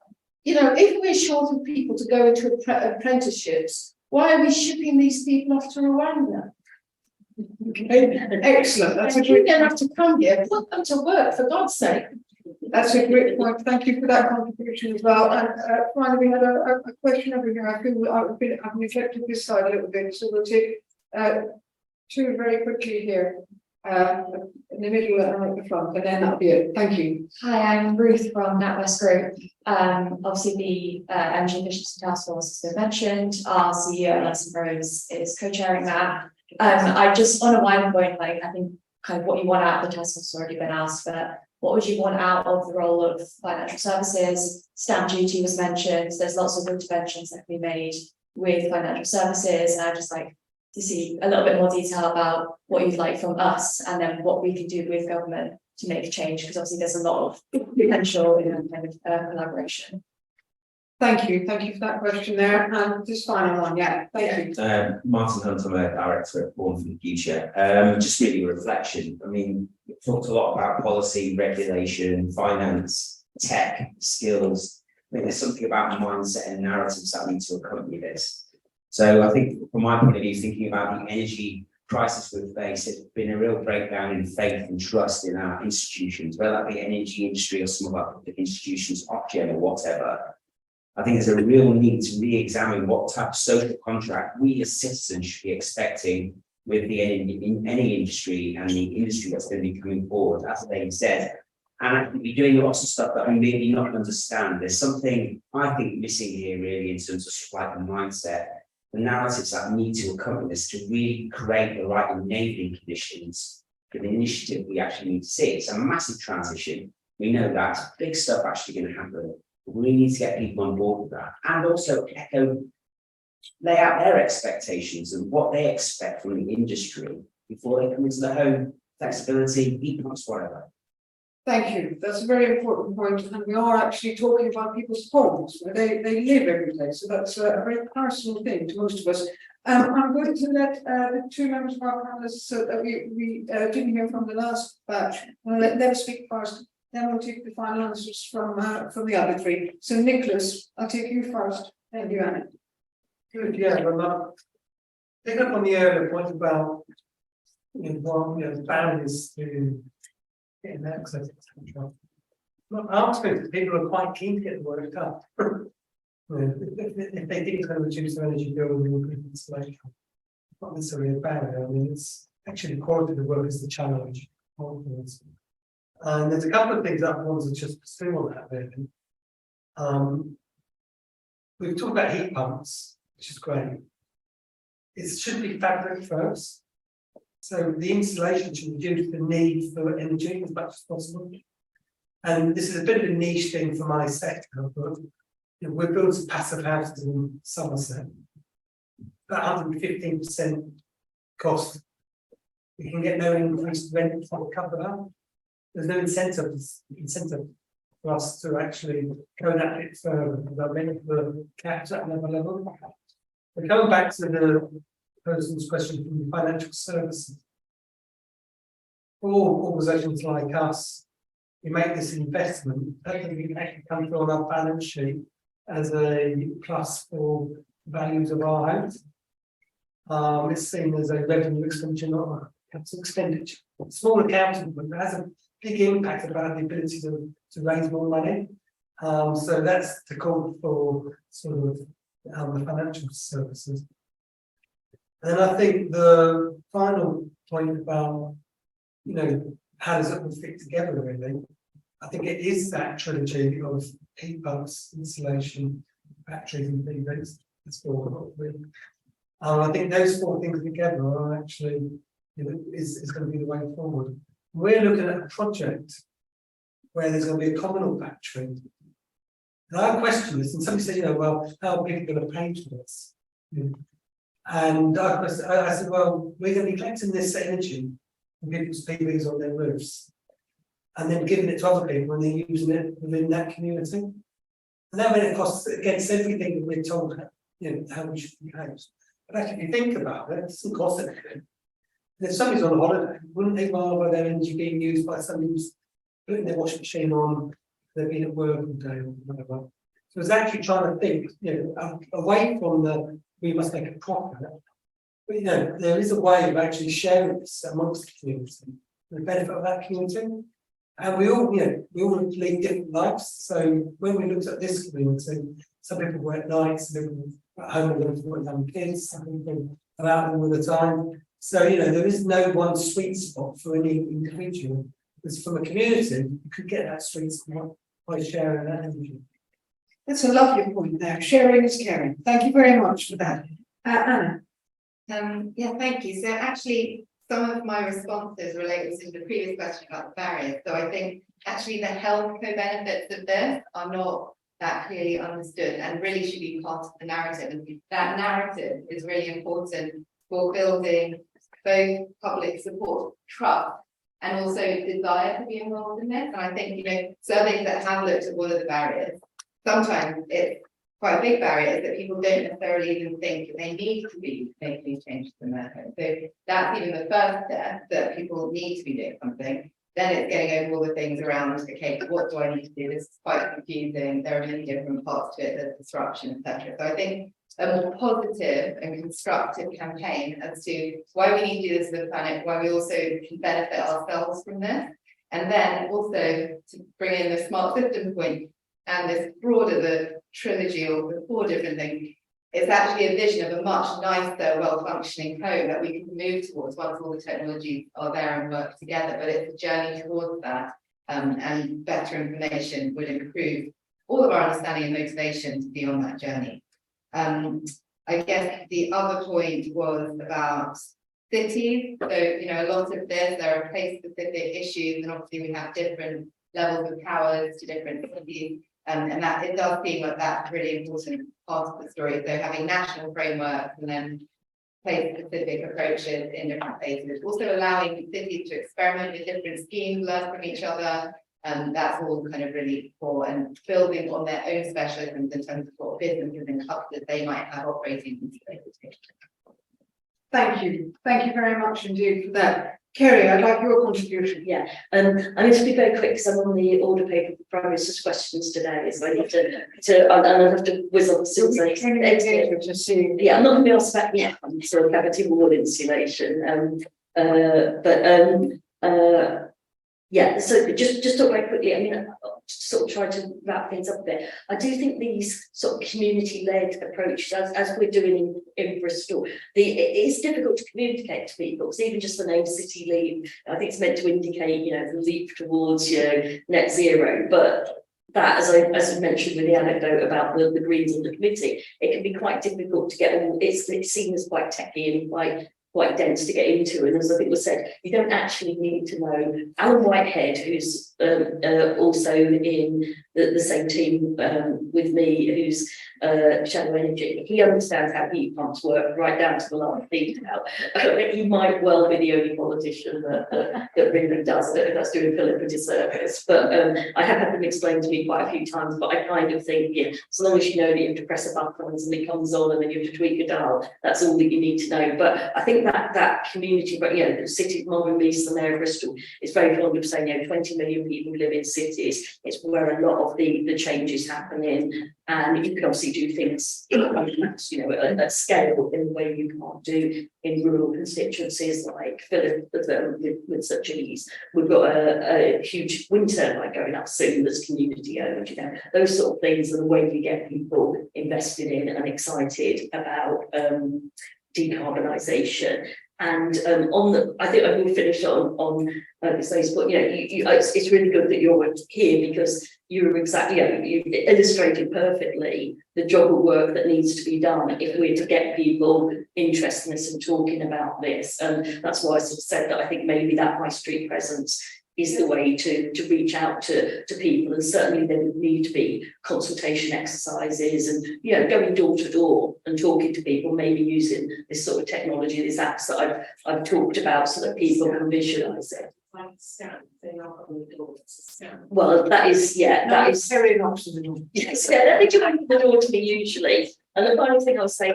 you know, if we're short of people to go into apprenticeships, why are we shipping these people off to Rwanda? Okay. Excellent. That's a You're great. going to have to come here, put them to work, for God's sake. That's a great point. Thank you for that contribution as well. And finally, we had a question over here. I feel I've neglected this side a little bit, so we'll take two very quickly here. In the middle and at the front, and then that'll be it. Thank you. Hi, I'm Ruth from NatWest Group. Obviously the Energy Efficiency Task Force has been mentioned. Our CEO, Alison Rose, is co-chairing that. I just, on a wider point, like I think kind of what you want out of the task force has already been asked, but what would you want out of the role of financial services? Stamp duty was mentioned. There's lots of interventions that can be made with financial services, and I'd just like to see a little bit more detail about what you'd like from us and then what we can do with government to make a change, because obviously there's a lot of potential in kind of collaboration. Thank you for that question there. And this final one, yeah, thank you. Martin Hunt, I'm a director at Born for the Future. Just really a reflection. I mean, we've talked a lot about policy, regulation, finance, tech, skills. I think there's something about mindset and narratives that need to accompany this. So I think from my point of view, thinking about the energy crisis we've faced, there's been a real breakdown in faith and trust in our institutions, whether that be energy industry or some of our public institutions, Ofgem or whatever. I think there's a real need to re-examine what type of social contract we as citizens should be expecting with the any industry and the industry that's going to be coming forward, as they said. And I think we're doing lots of stuff that we maybe not understand. There's something I think missing here really in terms of like the mindset, the narratives that need to accompany this to really create the right enabling conditions for the initiative we actually need to see. It's a massive transition. We know that big stuff actually going to happen. We need to get people on board with that, and also lay out their expectations and what they expect from the industry before they come into the home, flexibility, heat pumps, whatever. Thank you. That's a very important point, and we are actually talking about people's homes where they live every day. So that's a very personal thing to most of us. I'm going to let the two members of our panelists so that we didn't hear from the last batch. I'll let them speak first. Then we'll take the final answers from the other three. So Nicholas, I'll take you first, and you, Anna. Good, yeah, well, pick up on the earlier point about the barriers to getting access, etc. Our experience, people are quite keen to get the work done. If they think it's going to reduce their energy bill, they will put installation. Not necessarily a barrier. I mean, it's actually the quality of the work is the challenge. And there's a couple of things that I wanted to just pursue on that really. We've talked about heat pumps, which is great. It should be fabric first. So the installation should reduce the need for energy as much as possible. And this is a bit of a niche thing for my sector, but we're building some passive houses in Somerset. About 115% cost. We can get no increased rent for cover that. There's no incentive for us to actually go that bit further without many the caps at another level. But going back to the person's question from the financial services, for organisations like us, we make this investment that can actually come through on our balance sheet as a plus for values of our homes. It's seen as a revenue extension, not capital expenditure. Small accounting, but it has a big impact about the ability to raise more money. So that's the call for sort of the financial services. And I think the final point about, you know, how does it all fit together really? I think it is that trilogy of heat pumps, insulation, batteries and PVs. That's all. I think those four things together are actually, you know, is going to be the way forward. We're looking at a project where there's going to be a communal battery. And I question this, and somebody said, you know, well, how are people going to pay for this? And I said, well, we're going to be collecting this energy from people's PVs on their roofs, and then giving it to other people when they're using it within that community. And that meant it costs against everything that we're told, you know, how we should behave. But actually, if you think about it, it doesn't cost anything. And if somebody's on holiday, wouldn't they rather their energy being used by somebody who's putting their washing machine on, they've been at work all day or whatever. So it's actually trying to think, you know, away from the we must make a profit. But you know, there is a way of actually sharing this amongst the community, the benefit of that community. And we all, you know, we all lead different lives. So when we looked at this community, some people work nights, some people at home with young kids, some people are out all the time. So, you know, there is no one sweet spot for any individual. Because from a community, you could get that sweet spot by sharing that energy. That's a lovely point there. Sharing is caring. Thank you very much for that. Anna. Yeah, thank you. So actually, some of my responses related to the previous question about the barriers. So I think actually the health co-benefits of this are not that clearly understood and really should be part of the narrative. And that narrative is really important for building both public support, trust, and also desire to be involved in this. And I think, you know, surveys that have looked at what are the barriers, sometimes it's quite a big barrier that people don't necessarily even think they need to be making changes in their home. So that's even the first step, that people need to be doing something. Then it's getting over all the things around, okay, what do I need to do? This is quite confusing. There are many different parts to it, there's disruption, etc. So I think a more positive and constructive campaign as to why we need to do this for the planet, why we also can benefit ourselves from this. And then also to bring in the smart system point and this broader, the trilogy or the four different things, it's actually a vision of a much nicer, well-functioning home that we can move towards once all the technologies are there and work together. But it's a journey towards that, and better information would improve all of our understanding and motivation to be on that journey. I guess the other point was about cities. So, you know, a lot of this, there are place-specific issues, and obviously we have different levels of powers to different cities. And that it does seem like that's a really important part of the story. So having national frameworks and then place-specific approaches in different places, also allowing cities to experiment with different schemes, learn from each other, and that's all kind of really core, and building on their own specialisms in terms of what businesses and clusters they might have operating in places. Thank you very much indeed for that. Kerry, I'd like your contribution. Yeah, I'm going to be very quick because I'm on the order paper for Prime Minister's questions today, so I need to and I'll have to whiz on since to see. Yeah, I'm not going to be asked about sort of cavity wall insulation. Yeah, so just talk very quickly. I mean, sort of try to wrap things up a bit. I do think these sort of community-led approaches, as we're doing in Bristol, it's difficult to communicate to people, because even just the name City Leap, I think it's meant to indicate, you know, the leap towards, you know, net zero. But that, as I mentioned with the anecdote about the Greens and the committee, it can be quite difficult to get all. It's seen as quite techy and quite dense to get into, and as I think was said, you don't actually need to know. Alan Whitehead, who's also in the same team with me, who's Shadow Energy, he understands how heat pumps work right down to the last detail. He might well be the only politician that really does it. That's doing Philip a disservice. But I have had them explain to me quite a few times. But I kind of think, yeah, as long as you know that you have to press a button and it comes on, and then you have to tweak a dial, that's all that you need to know. But I think that community, but the city, Marvin Lees, the mayor of Bristol, is very fond of saying, 20 million people live in cities. It's where a lot of the change is happening, and you can obviously do things at scale in the way you can't do in rural constituencies like Philip with such ease. We've got a huge wind turbine going up soon that's community owned. Those sort of things are the way you get people invested in and excited about decarbonisation. And I think I will finish on this place, but it's really good that you're here, because you're exactly, you illustrated perfectly the job of work that needs to be done if we're to get people interested in this and talking about this. And that's why I sort of said that I think maybe that high street presence is the way to reach out to people, and certainly there would need to be consultation exercises and going door to door and talking to people, maybe using this sort of technology, these apps that I've talked about, so that people can visualise it. Well, that is Very knocks on the door. Yes, they do open the door to me usually. And the final thing I'll say,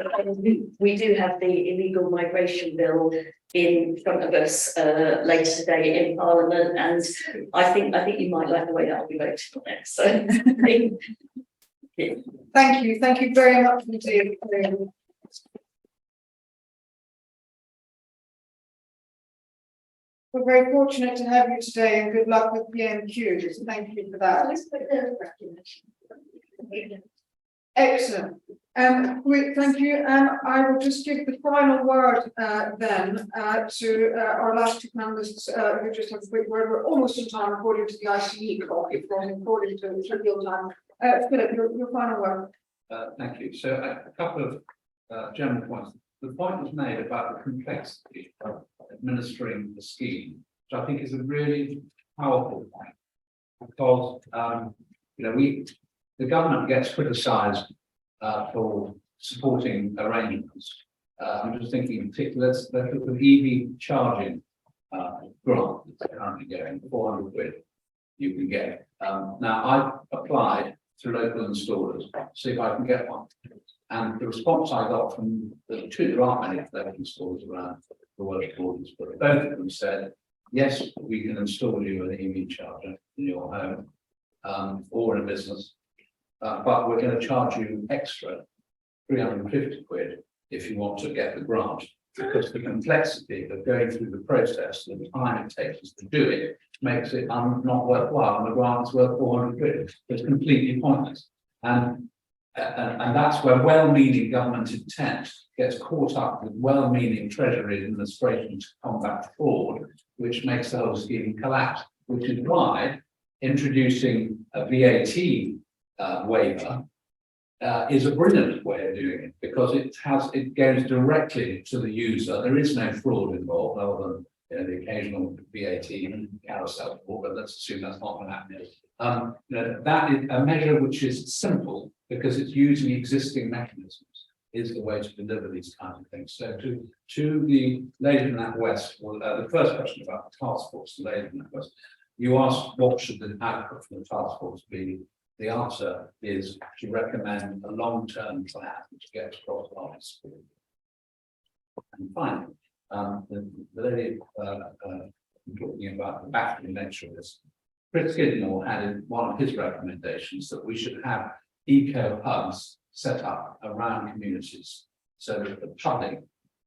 we do have the illegal migration bill in front of us later today in Parliament, and I think you might like the way that will be voted on it. So yeah. Thank you very much indeed. We're very fortunate to have you today, and good luck with PMQ. Thank you for that. Excellent. Thank you. I will just give the final word then to our last two panelists who just have a quick word. We're almost in time according to the ICE clock, according to trivial time. Philip, your final word. Thank you. So a couple of general points. The point was made about the complexity of administering the scheme, which I think is a really powerful point, because the government gets criticised for supporting arrangements. I'm just thinking in particular, let's look at the EV charging grant that's currently going, 400 quid you can get. Now I've applied through local installers to see if I can get one. And the response I got from the two, there aren't many local installers around the world borders, but both of them said, yes, we can install you an EV charger in your home or in a business. But we're going to charge you extra 350 quid if you want to get the grant, because the complexity of going through the process, the time it takes us to do it, makes it not worthwhile, and the grant is worth 400 quid. It's completely pointless. And that's where well-meaning government intent gets caught up with well-meaning Treasury administration to combat fraud, which makes the whole scheme collapse, which is why introducing a VAT waiver is a brilliant way of doing it, because it goes directly to the user. There is no fraud involved other than the occasional VAT and carousel fraud, but let's assume that's not going to happen. That is a measure which is simple because it's using existing mechanisms is the way to deliver these kinds of things. So to the lady from that West, the first question about the task force, the lady from that West, you asked what should the output from the task force be. The answer is to recommend a long-term plan which gets across the lines. And finally, the lady talking about the battery nature of this, Chris Skidmore had in one of his recommendations that we should have eco hubs set up around communities so that the public,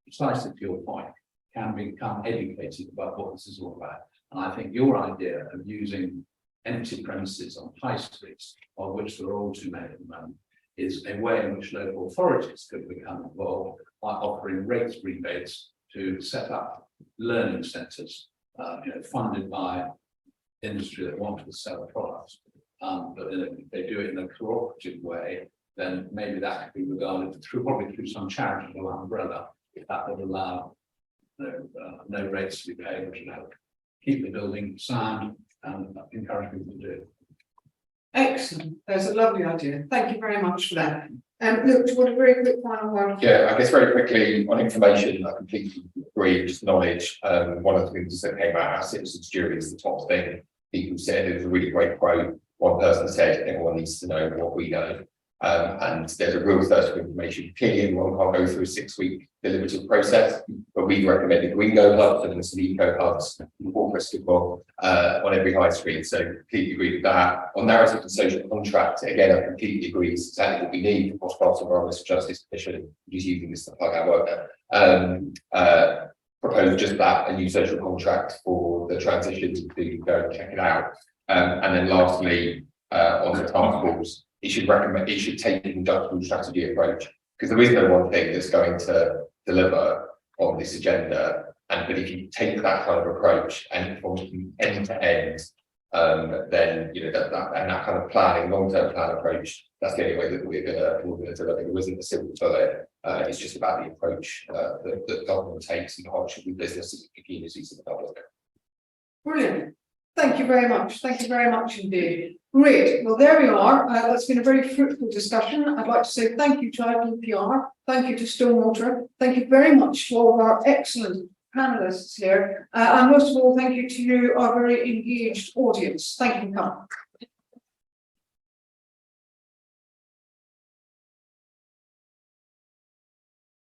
precisely to your point, can become educated about what this is all about. And I think your idea of using empty premises on high streets, of which there are all too many at the moment, is a way in which local authorities could become involved by offering rates rebates to set up learning centres, funded by industry that want to sell products. But if they do it in a cooperative way, then maybe that could be regarded probably through some charitable umbrella, if that would allow no rates to be paid, which would help keep the building sound and encourage people to do it. Excellent. That's a lovely idea. Thank you very much for that. Look, what a very quick final word. Yeah, I guess very quickly on information, I completely agree, just knowledge. One of the things that came out, our citizens jury is the top thing. People said it was a really great quote. One person said, everyone needs to know what we know. And there's a real thirst for information. Clearly, everyone can't go through a 6-week deliberative process, but we recommended green go hubs and some eco hubs before Christopher on every high street. So completely agree with that. On narrative and social contract, again, I completely agree. It's exactly what we need for cross-party environmental justice commission, just using this to plug our work now. Propose just that, a new social contract for the transition to go and check it out. And then lastly, on the task force, it should take an industrial strategy approach, because there is no one thing that's going to deliver on this agenda. But if you take that kind of approach and from end to end, then that kind of planning, long-term plan approach, that's the only way that we're gonna deliver. There isn't a simple bullet. It's just about the approach that government takes and the hardship with businesses and communities in the public. Brilliant. Thank you very much. Thank you very much indeed. Great. Well, there we are. That's been a very fruitful discussion. I'd like to say thank you to IPPR. Thank you to Stonewater. Thank you very much to all of our excellent panelists here. And most of all, thank you to you, our very engaged audience. Thank you for coming.